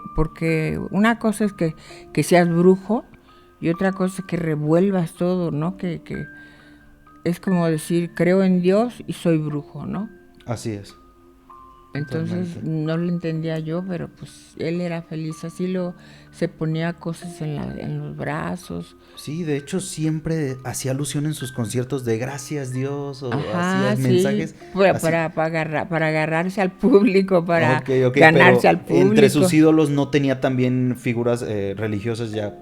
una cosa es que seas brujo y otra cosa es que revuelvas todo, ¿no? Que es como decir, creo en Dios y soy brujo, ¿no? Así es. Entonces totalmente. No lo entendía yo, pero pues él era feliz, así se ponía cosas en los brazos. Sí, de hecho siempre hacía alusión en sus conciertos de gracias Dios, o hacía mensajes. Para agarrarse al público, para ganarse al público. Entre sus ídolos no tenía también figuras religiosas ya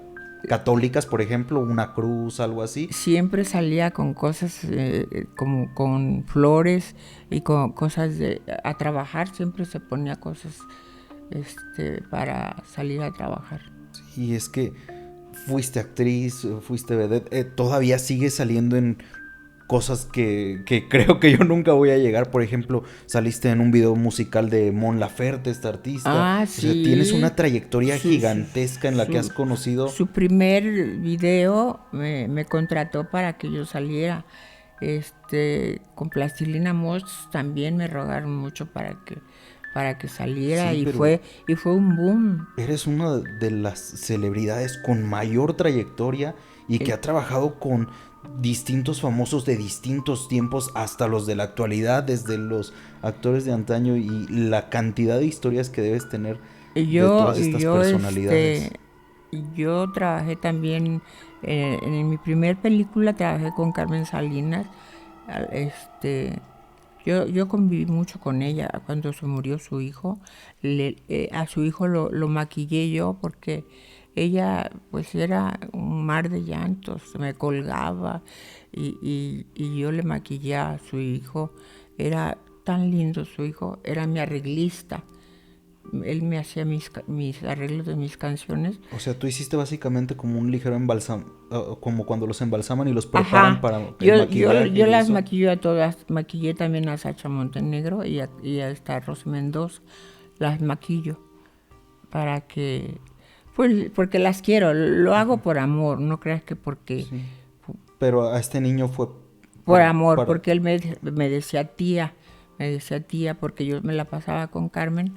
católicas, por ejemplo, una cruz, algo así. Siempre salía con cosas como con flores y con cosas a trabajar, siempre se ponía cosas para salir a trabajar. Sí, es que fuiste actriz, fuiste vedette, todavía sigues saliendo en cosas que creo que yo nunca voy a llegar. Por ejemplo, saliste en un video musical de Mon Laferte, esta artista. Sí. O sea, tienes una trayectoria gigantesca en la que has conocido. Su primer video me contrató para que yo saliera. Con Plastilina Mosh también me rogaron mucho para que saliera, sí, y fue un boom. Eres una de las celebridades con mayor trayectoria y que ha trabajado con distintos famosos de distintos tiempos hasta los de la actualidad, desde los actores de antaño, y la cantidad de historias que debes tener de Yo, todas estas personalidades. yo trabajé también, en mi primer película trabajé con Carmen Salinas. al- Este, yo conviví mucho con ella cuando se murió su hijo. A su hijo lo maquillé yo porque ella pues era un mar de llantos, se me colgaba y yo le maquillé a su hijo. Era tan lindo su hijo, era mi arreglista. Él me hacía mis arreglos de mis canciones. O sea, tú hiciste básicamente como un ligero como cuando los embalsaman y los preparan Ajá, para el maquillaje yo y las eso. maquillo a todas, maquillé también a Sacha Montenegro y a esta Rosy Mendoza, las maquillo para que, pues porque las quiero, lo hago por amor, no creas que porque, Sí. Pero a este niño fue por amor, para... porque él me decía tía, porque yo me la pasaba con Carmen,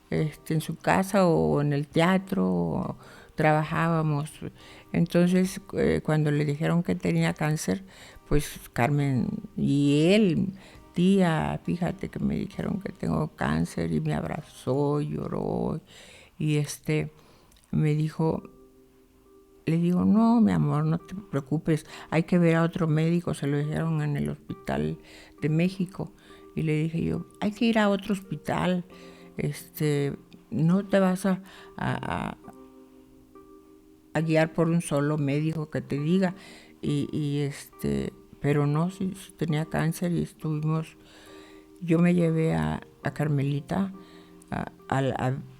en su casa o en el teatro, o trabajábamos. Entonces, cuando le dijeron que tenía cáncer, pues Carmen y él, tía, fíjate que me dijeron que tengo cáncer, y me abrazó, lloró, y me dijo, le digo, no, mi amor, no te preocupes, hay que ver a otro médico, se lo dijeron en el hospital de México. Y le dije yo, hay que ir a otro hospital, no te vas a, a guiar por un solo médico que te diga. Pero no, si tenía cáncer y estuvimos, yo me llevé a Carmelita,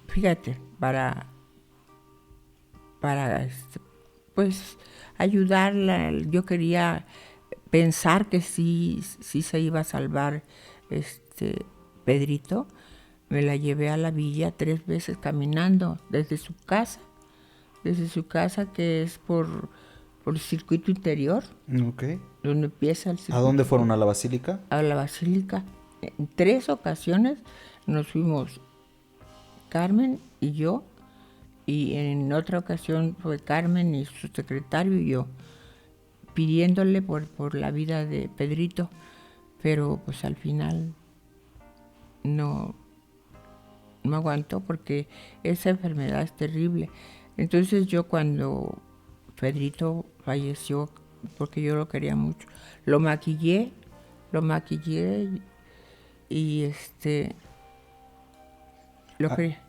fíjate, para pues ayudarla. Yo quería pensar que sí se iba a salvar Pedrito. Me la llevé a la villa 3 veces caminando desde su casa que es por el circuito interior, Ok. donde empieza el ¿A dónde circuito fueron? ¿A la basílica? a la basílica. En 3 ocasiones nos fuimos Carmen y yo, y en otra ocasión fue Carmen y su secretario y yo, pidiéndole por la vida de Pedrito, pero pues al final no, no aguantó porque esa enfermedad es terrible. Entonces yo cuando Pedrito falleció, porque yo lo quería mucho, lo maquillé, lo maquillé y lo A- quería.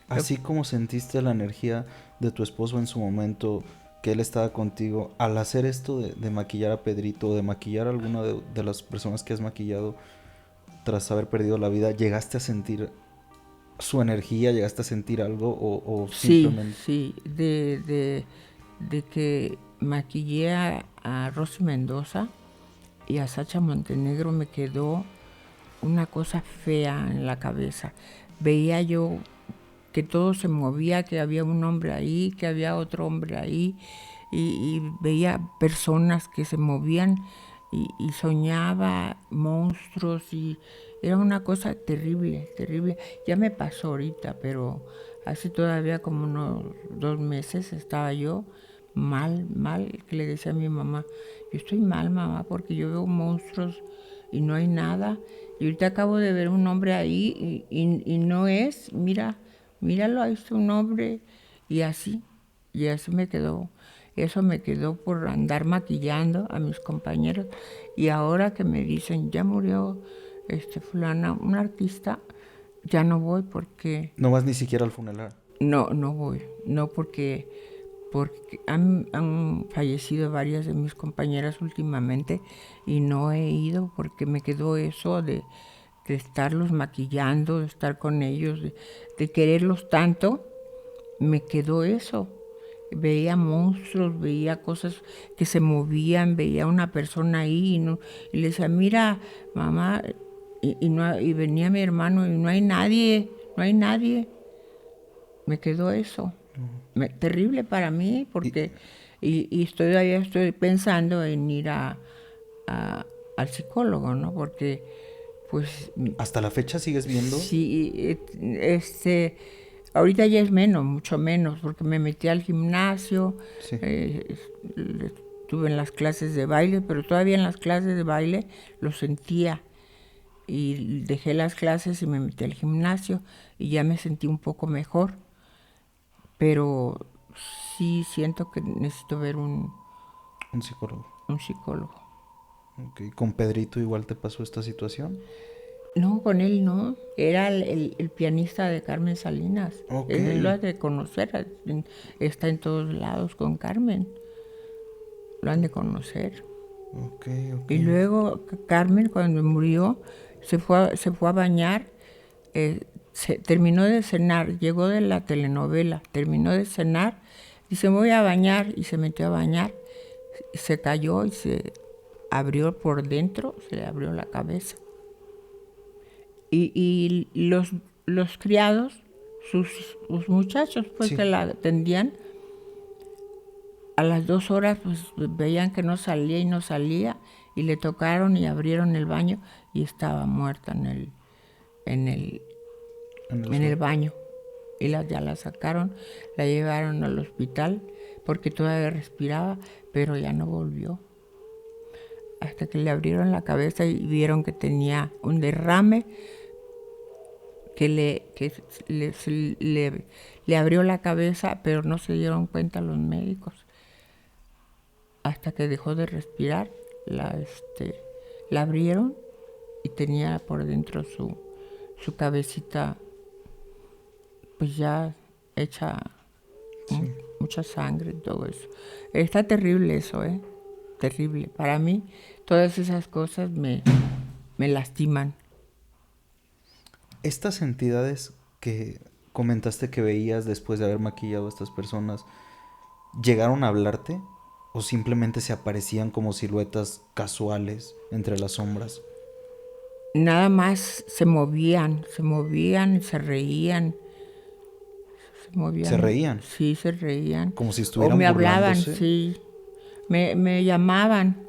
Así como sentiste la energía de tu esposo en su momento, que él estaba contigo, al hacer esto de maquillar a Pedrito, o de maquillar a alguna de las personas que has maquillado tras haber perdido la vida, ¿llegaste a sentir su energía? ¿Llegaste a sentir algo o Sí, simplemente... sí, de que maquillé a Rosy Mendoza y a Sacha Montenegro, me quedó una cosa fea en la cabeza. Veía yo que todo se movía, que había un hombre ahí, que había otro hombre ahí, y veía personas que se movían y soñaba monstruos, y era una cosa terrible, terrible. Ya me pasó ahorita, pero hace todavía como unos 2 meses estaba yo mal, mal, que le decía a mi mamá, yo estoy mal, mamá, porque yo veo monstruos y no hay nada. Y ahorita acabo de ver un hombre ahí y no es, míralo, ahí está un hombre. Y así me quedó. Eso me quedó por andar maquillando a mis compañeros. Y ahora que me dicen, ya murió fulana, un artista, ya no voy porque No vas ni siquiera al funeral. no voy, no porque han fallecido varias de mis compañeras últimamente y no he ido porque me quedó eso de estarlos maquillando, de estar con ellos, de quererlos tanto, me quedó eso. Veía monstruos, veía cosas que se movían, veía una persona ahí y le decía, mira, mamá, y venía mi hermano y no hay nadie, no hay nadie. Me quedó eso. Terrible para mí Y porque todavía estoy pensando en ir al psicólogo, ¿no? Porque pues hasta la fecha sigues viendo. sí, ahorita ya es menos, mucho menos, porque me metí al gimnasio, Sí. eh, estuve en las clases de baile, pero todavía en las clases de baile lo sentía. Y dejé las clases y me metí al gimnasio y ya me sentí un poco mejor. Pero sí siento que necesito ver Un psicólogo. un psicólogo. Ok. ¿Con Pedrito igual te pasó esta situación? No, con él no. Era el pianista de Carmen Salinas. Ok. Él lo has de conocer. Está en todos lados con Carmen. Lo han de conocer. Ok, ok. Y luego Carmen, cuando murió, se fue a bañar. Terminó de cenar. Llegó de la telenovela. Terminó de cenar. Dice, me voy a bañar. Y se metió a bañar. Se cayó y se abrió por dentro. Se le abrió la cabeza. Y los criados, sus muchachos, pues Sí. que la atendían, a las 2 horas pues veían que no salía y no salía, y le tocaron y abrieron el baño y estaba muerta en el baño. Y ya la sacaron, la llevaron al hospital porque todavía respiraba, pero ya no volvió. Hasta que le abrieron la cabeza y vieron que tenía un derrame que le abrió la cabeza, pero no se dieron cuenta los médicos. Hasta que dejó de respirar, la abrieron y tenía por dentro su cabecita, pues ya hecha mucha sangre y todo eso. Está terrible eso, terrible. Para mí, todas esas cosas me lastiman. Estas entidades que comentaste que veías después de haber maquillado a estas personas, ¿llegaron a hablarte? ¿O simplemente se aparecían como siluetas casuales entre las sombras? Nada más se movían y se reían. ¿Se reían? Sí, se reían. Como si estuvieran o me hablaban, burlándose. sí. Me llamaban.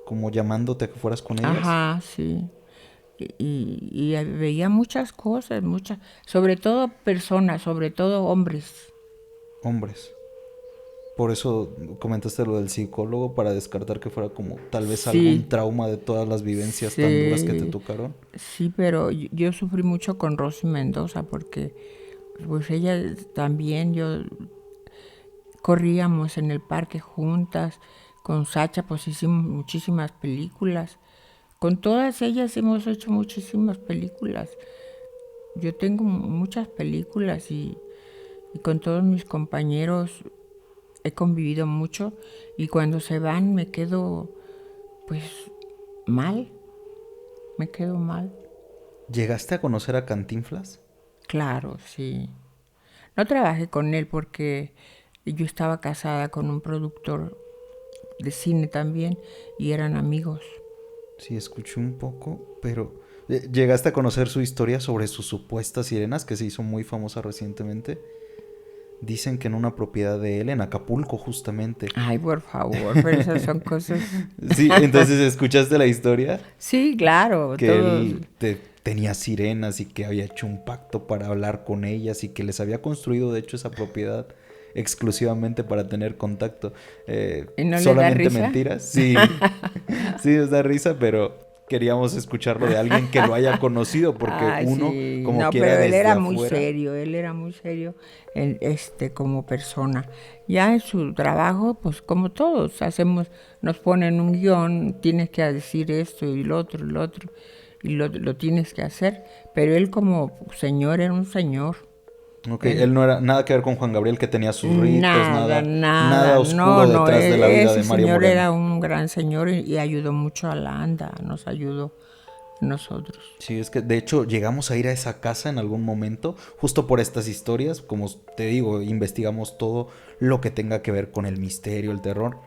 Como llamándote a que fueras con ellas. Ajá, sí. Y veía muchas cosas, sobre todo personas, sobre todo hombres. Hombres. Por eso comentaste lo del psicólogo, para descartar que fuera como tal vez Sí. algún trauma de todas las vivencias tan duras que te tocaron. Sí, pero yo sufrí mucho con Rosy Mendoza porque pues ella también, corríamos en el parque juntas, con Sacha pues hicimos muchísimas películas. Con todas ellas hemos hecho muchísimas películas. Yo tengo muchas películas y con todos mis compañeros he convivido mucho, y cuando se van me quedo pues mal. Me quedo mal. ¿Llegaste a conocer a Cantinflas? Claro, sí. No trabajé con él porque yo estaba casada con un productor de cine también y eran amigos. Sí, escuché un poco, pero ¿llegaste a conocer su historia sobre sus supuestas sirenas, que se hizo muy famosa recientemente? Dicen que en una propiedad de él, en Acapulco justamente. Ay, por favor, pero esas son cosas... Sí, entonces ¿escuchaste la historia? Sí, claro. Que todos... él tenía sirenas y que había hecho un pacto para hablar con ellas y que les había construido de hecho esa propiedad exclusivamente para tener contacto. ¿Y no le solamente da risa? mentiras. Sí, sí, os da risa, pero queríamos escucharlo de alguien que lo haya conocido, porque Ay, uno sí. como No, quiera pero él desde era afuera. él era muy serio como persona. Ya en su trabajo, pues como todos nos ponen un guión, tienes que decir esto y lo otro, y lo tienes que hacer, pero él como señor era un señor. Ok, él no era nada que ver con Juan Gabriel, que tenía sus ritos, Nada, nada oscuro no, detrás de la vida ese de Mario señor Moreno. era un gran señor y ayudó mucho a la ANDA, nos ayudó a nosotros. Sí, es que de hecho llegamos a ir a esa casa en algún momento, justo por estas historias. Como te digo, investigamos todo lo que tenga que ver con el misterio, el terror.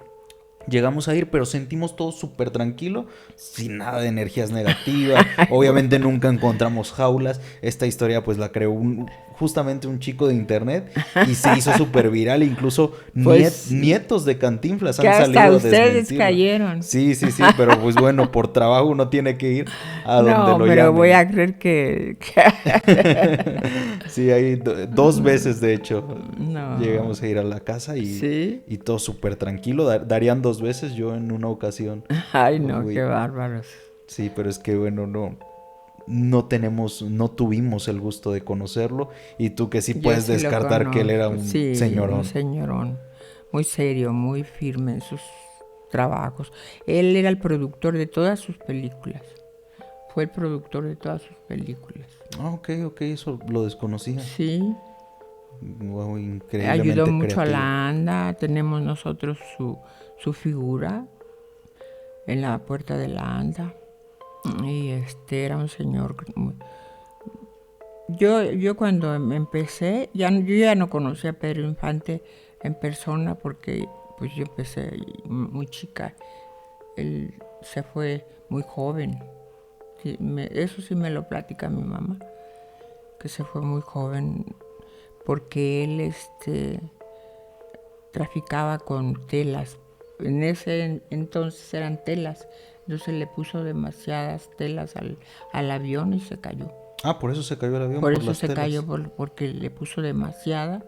Llegamos a ir, pero sentimos todo súper tranquilo, sin nada de energías negativas. Obviamente nunca encontramos jaulas. Esta historia pues la creó justamente un chico de internet y se hizo súper viral. Incluso Pues, nietos de Cantinflas que han hasta salido a ustedes desmentirlo. cayeron. Sí, pero pues bueno, por trabajo uno tiene que ir a donde No, lo pero llamen. voy a creer que Sí, hay dos veces de hecho no. llegamos a ir a la casa ¿Sí? y todo súper tranquilo. Darían 2 veces, yo en una ocasión. Ay, no, Fui. qué bárbaros. Sí, pero es que bueno, no tuvimos el gusto de conocerlo. Y tú que sí Yo puedes sí lo descartar que él era conozco, un sí, señorón. un señorón, muy serio, muy firme en sus trabajos. Él era el productor de todas sus películas. Fue el productor de todas sus películas. Ah, ok, eso lo desconocía. Sí, Wow, increíblemente ayudó mucho a creativo. la ANDA. Tenemos nosotros su figura en la puerta de la ANDA. Y era un señor. Yo cuando empecé, yo ya no conocía a Pedro Infante en persona porque pues yo empecé muy chica. Él se fue muy joven. Sí, eso sí me lo platica mi mamá, que se fue muy joven porque él traficaba con telas. En ese entonces eran telas, entonces le puso demasiadas telas al avión y se cayó. Ah, por eso se cayó el avión, Por por eso las se telas. cayó, porque le puso demasiada,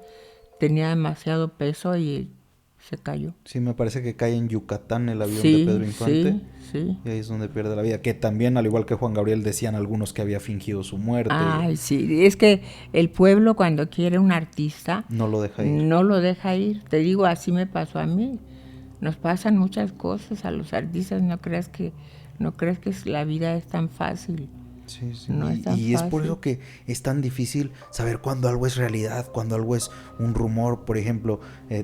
tenía demasiado peso y se cayó. Sí, me parece que cae en Yucatán el avión de Pedro Infante. Sí. Y ahí es donde pierde la vida. Que también, al igual que Juan Gabriel, decían algunos que había fingido su muerte. Ay, sí, es que el pueblo cuando quiere un artista No lo deja ir. no lo deja ir. Te digo, así me pasó a mí. Nos pasan muchas cosas a los artistas, no creas que la vida es tan fácil. Sí. No es tan Y es por fácil. eso que es tan difícil saber cuándo algo es realidad, cuándo algo es un rumor. Por ejemplo,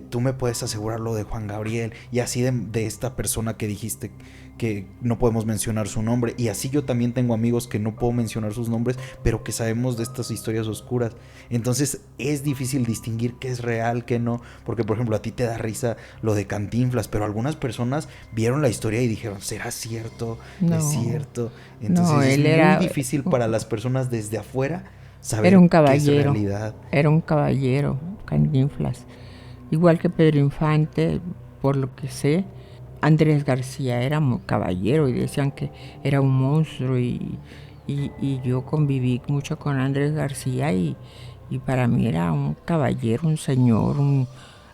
tú me puedes asegurar lo de Juan Gabriel y así de esta persona que dijiste que no podemos mencionar su nombre. Y así yo también tengo amigos que no puedo mencionar sus nombres, pero que sabemos de estas historias oscuras. Entonces es difícil distinguir qué es real, qué no. Porque, por ejemplo, a ti te da risa lo de Cantinflas, pero algunas personas vieron la historia y dijeron, ¿será cierto? No. ¿Es cierto? Entonces No, es él muy era difícil para las personas desde afuera saber Era un qué es caballero. realidad. Era un caballero, Cantinflas. Igual que Pedro Infante, por lo que sé. Andrés García era un caballero y decían que era un monstruo. Y yo conviví mucho con Andrés García y para mí era un caballero, un señor, un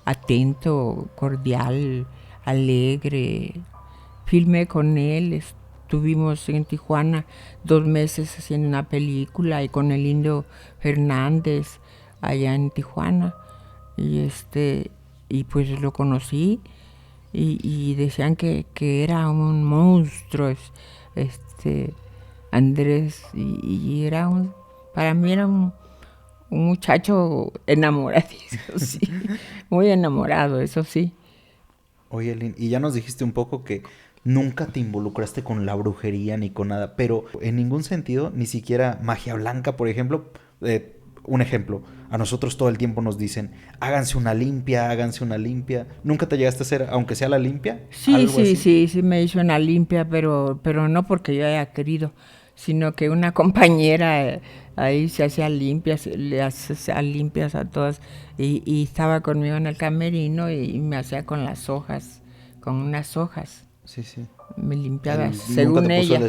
atento, cordial, alegre. Filmé con él, estuvimos en Tijuana 2 meses haciendo una película y con el Indio Fernández allá en Tijuana. Y pues lo conocí y decían que era un monstruo, Andrés, y era para mí era un muchacho enamoradizo, sí, muy enamorado, eso sí. Oye, Lynn, y ya nos dijiste un poco que nunca te involucraste con la brujería ni con nada, pero en ningún sentido, ni siquiera magia blanca, por ejemplo. Un ejemplo, a nosotros todo el tiempo nos dicen, háganse una limpia. ¿Nunca te llegaste a hacer, aunque sea la limpia? Sí, sí, me hizo una limpia, pero no porque yo haya querido, sino que una compañera ahí se hacía limpias, le hacía limpias a todas, y estaba conmigo en el camerino y me hacía con las hojas, con unas hojas. Sí. Me limpiaba, ¿Nunca según te puso ella.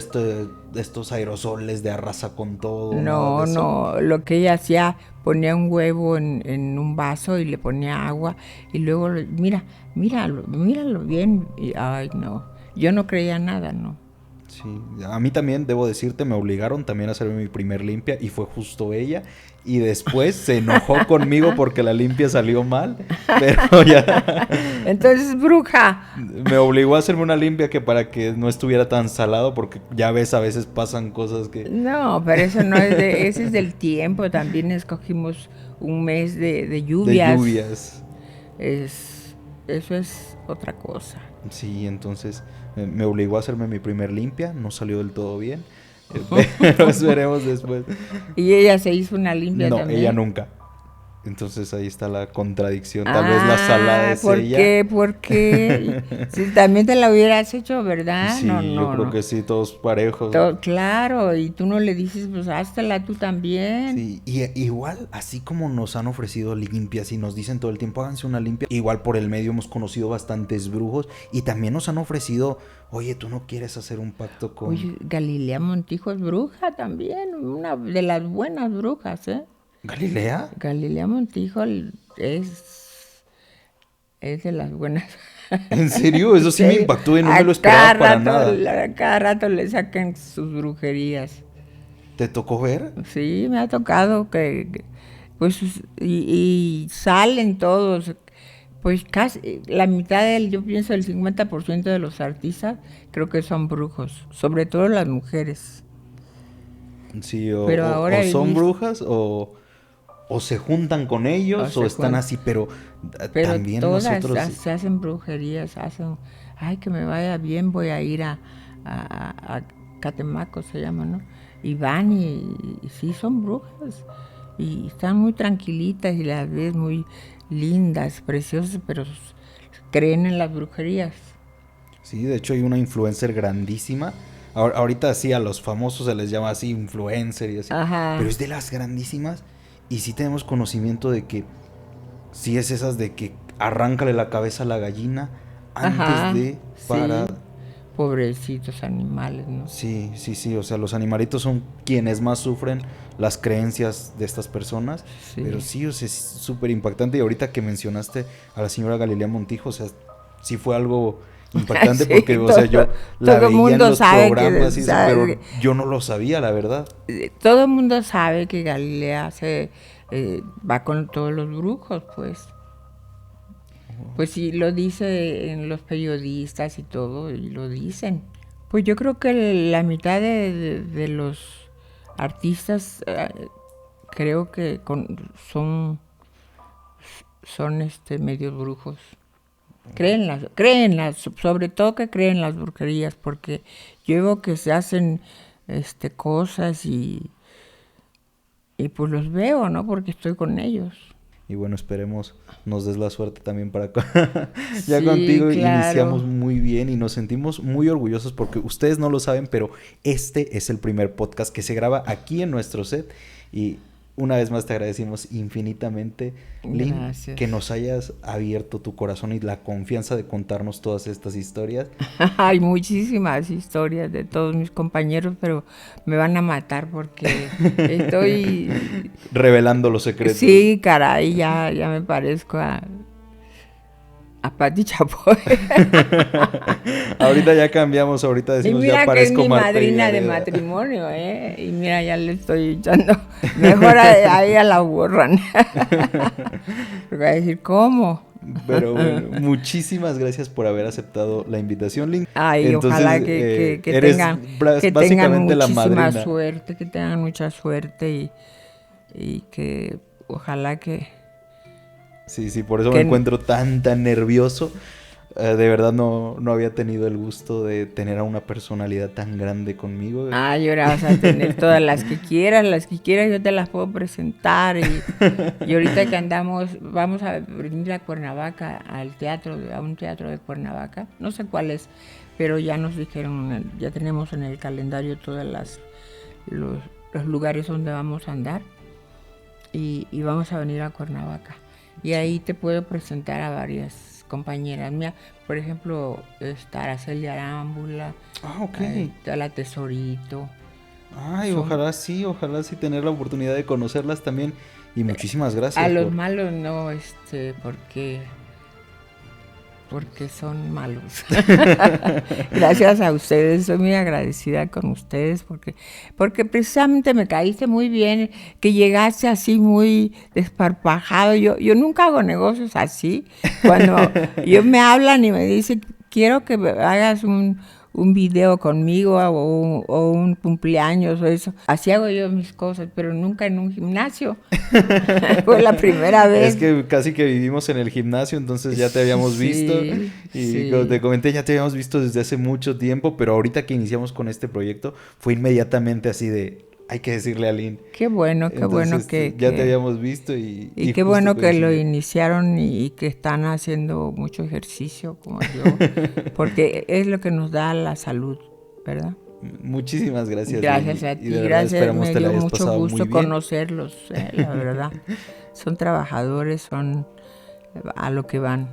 estos aerosoles de arrasa con todo? No, Nada de eso? no, lo que ella hacía, ponía un huevo en un vaso y le ponía agua y luego, míralo bien. Y, ay, no, yo no creía nada, no. Sí, a mí también, debo decirte, me obligaron también a hacerme mi primer limpia y fue justo ella. Y después se enojó conmigo porque la limpia salió mal, pero ya Entonces, bruja. me obligó a hacerme una limpia que para que no estuviera tan salado, porque ya ves, a veces pasan cosas que... No, pero eso no es ese es del tiempo, también escogimos un mes de lluvias. De lluvias. Eso es otra cosa. Sí, entonces me obligó a hacerme mi primer limpia, no salió del todo bien, pero esperemos después. ¿Y ella se hizo una limpia No, también? ella nunca. Entonces ahí está la contradicción. Tal vez la salada es ¿por ella. qué? ¿Por qué? Si también te la hubieras hecho, ¿verdad? Sí, yo creo que sí, todos parejos. Claro, y tú no le dices, pues háztela tú también. Sí, y igual, así como nos han ofrecido limpias y nos dicen todo el tiempo, háganse una limpia, igual por el medio hemos conocido bastantes brujos y también nos han ofrecido, oye, ¿tú no quieres hacer un pacto con...? Oye, Galilea Montijo es bruja también, una de las buenas brujas, ¿eh? ¿Galilea? Galilea Montijo es de las buenas. ¿En serio? Eso sí me Sí, impactó y no me lo esperaba para nada. a cada rato le sacan sus brujerías. ¿Te tocó ver? Sí, me ha tocado pues, y salen todos, pues casi la mitad yo pienso el 50% de los artistas creo que son brujos, sobre todo las mujeres. Sí, Pero ahora o he son visto, brujas o se juntan con ellos o están así, pero también todas nosotros... se hacen brujerías, ay, que me vaya bien, voy a ir a Catemaco, se llama, ¿no? Y van y sí son brujas. Y están muy tranquilitas y las ves muy lindas, preciosas, pero creen en las brujerías. Sí, de hecho hay una influencer grandísima. Ahorita sí a los famosos se les llama así influencer y así. Ajá. Pero es de las grandísimas y sí tenemos conocimiento de que sí es esas de que arráncale la cabeza a la gallina antes Ajá, de para... sí. Pobrecitos animales, ¿no? Sí, sí, sí, o sea, los animalitos son quienes más sufren las creencias de estas personas, Sí. pero sí, o sea, es súper impactante y ahorita que mencionaste a la señora Galilea Montijo, o sea, sí fue algo impactante Sí, porque, o sea, yo la todo el veía en mundo los sabe programas y eso, pero que yo no lo sabía, la verdad. todo el mundo sabe que Galilea va con todos los brujos, pues. Pues sí, lo dice en los periodistas y todo, y lo dicen. Pues yo creo que la mitad de los artistas creo que son medios brujos. Sobre todo que creen las brujerías, porque yo veo que se hacen cosas y pues los veo, ¿no? Porque estoy con ellos. Y bueno, esperemos nos des la suerte también para... ya Sí, contigo claro. iniciamos muy bien y nos sentimos muy orgullosos porque ustedes no lo saben, pero este es el primer podcast que se graba aquí en nuestro set y una vez más te agradecemos infinitamente, Lynn, Gracias. que nos hayas abierto tu corazón y la confianza de contarnos todas estas historias. Hay muchísimas historias de todos mis compañeros, pero me van a matar porque estoy... Revelando los secretos. Sí, caray, ya me parezco a Pati Chapoy. Ahorita ya cambiamos, ahorita Y decimos mira ya que es parezco mi Marta madrina de Gareda. matrimonio, ¿eh? Y mira, ya le estoy echando mejor ahí a la borran. Porque va a decir, ¿cómo? Pero bueno, muchísimas gracias por haber aceptado la invitación, Lynn. Ay, Entonces, ojalá que eres tengan básicamente la muchísima madrina. suerte, que tengan mucha suerte y que ojalá que... Sí, por eso me encuentro tan nervioso. De verdad no había tenido el gusto de tener a una personalidad tan grande conmigo. Y ahora vas a tener todas las que quieras yo te las puedo presentar y ahorita que vamos a venir a Cuernavaca a un teatro de Cuernavaca, no sé cuál es, pero ya nos dijeron, ya tenemos en el calendario todos los lugares donde vamos a andar y vamos a venir a Cuernavaca y ahí te puedo presentar a varias compañeras mías, por ejemplo, Araceli Arámbula, la Tesorito. Ay, ojalá sí tener la oportunidad de conocerlas también y muchísimas gracias. A los malos no, porque son malos. Gracias a ustedes, soy muy agradecida con ustedes porque precisamente me caíste muy bien, que llegaste así muy desparpajado. Yo nunca hago negocios así. Cuando me hablan y me dicen, quiero que hagas un video conmigo o un cumpleaños o eso. Así hago yo mis cosas, pero nunca en un gimnasio. Fue la primera vez. Es que casi que vivimos en el gimnasio, entonces ya te habíamos visto. Y como te comenté, ya te habíamos visto desde hace mucho tiempo, pero ahorita que iniciamos con este proyecto fue inmediatamente así de... hay que decirle a Lynn. Qué bueno Entonces, que... ya te habíamos visto y Y qué justo bueno que lo coincidió. iniciaron y que están haciendo mucho ejercicio como yo, porque es lo que nos da la salud, ¿verdad? Muchísimas gracias, Gracias Lynn. a Y de ti, verdad gracias, esperamos me te la dio hayas mucho pasado muy gusto bien. conocerlos, la verdad. Son trabajadores, son a lo que van.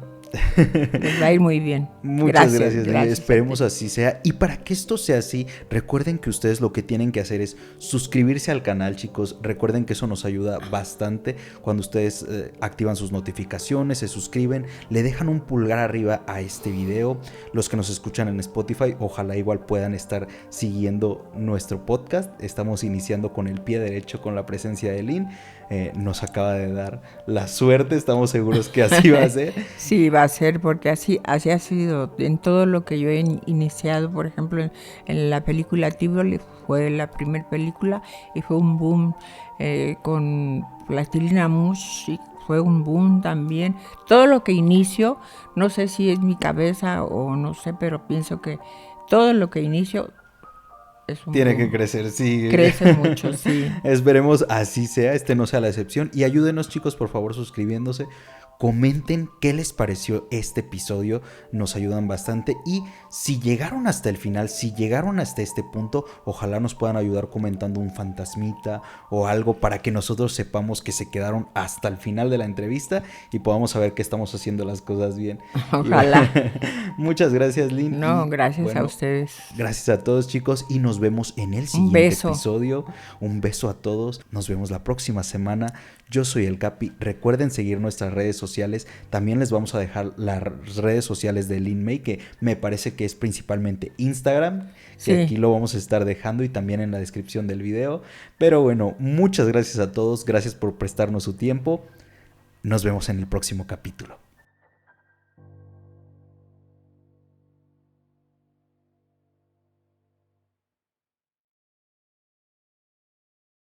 Les va a ir muy bien. Muchas gracias, Lynn. Gracias a ti. Esperemos así sea. Y para que esto sea así, recuerden que ustedes lo que tienen que hacer es suscribirse al canal, chicos. Recuerden que eso nos ayuda bastante cuando ustedes activan sus notificaciones, se suscriben, le dejan un pulgar arriba a este video. Los que nos escuchan en Spotify, ojalá igual puedan estar siguiendo nuestro podcast. Estamos iniciando con el pie derecho con la presencia de Lynn. Nos acaba de dar la suerte, estamos seguros que así va a ser. Sí, va a ser porque así ha sido en todo lo que yo he iniciado. Por ejemplo, en la película Tivoli fue la primera película y fue un boom, con Plastilina Mosh fue un boom también. Todo lo que inicio, no sé si es mi cabeza o no sé, pero pienso que todo lo que inicio es un Tiene boom. que crecer, sí. Crece mucho, sí. Esperemos así sea, no sea la excepción. Y ayúdenos, chicos, por favor, suscribiéndose. Comenten qué les pareció este episodio, nos ayudan bastante. Y si llegaron hasta el final, si llegaron hasta este punto, ojalá nos puedan ayudar comentando un fantasmita o algo para que nosotros sepamos que se quedaron hasta el final de la entrevista y podamos saber que estamos haciendo las cosas bien. Ojalá. Muchas gracias, Lynn. No, y, gracias bueno, a ustedes. Gracias a todos, chicos, y nos vemos en el siguiente episodio. Un beso a todos. Nos vemos la próxima semana. Yo soy el Capi. Recuerden seguir nuestras redes sociales. También les vamos a dejar las redes sociales de Lynn May, que me parece que es principalmente Instagram, que Sí. aquí lo vamos a estar dejando y también en la descripción del video. Pero bueno, muchas gracias a todos. Gracias por prestarnos su tiempo. Nos vemos en el próximo capítulo.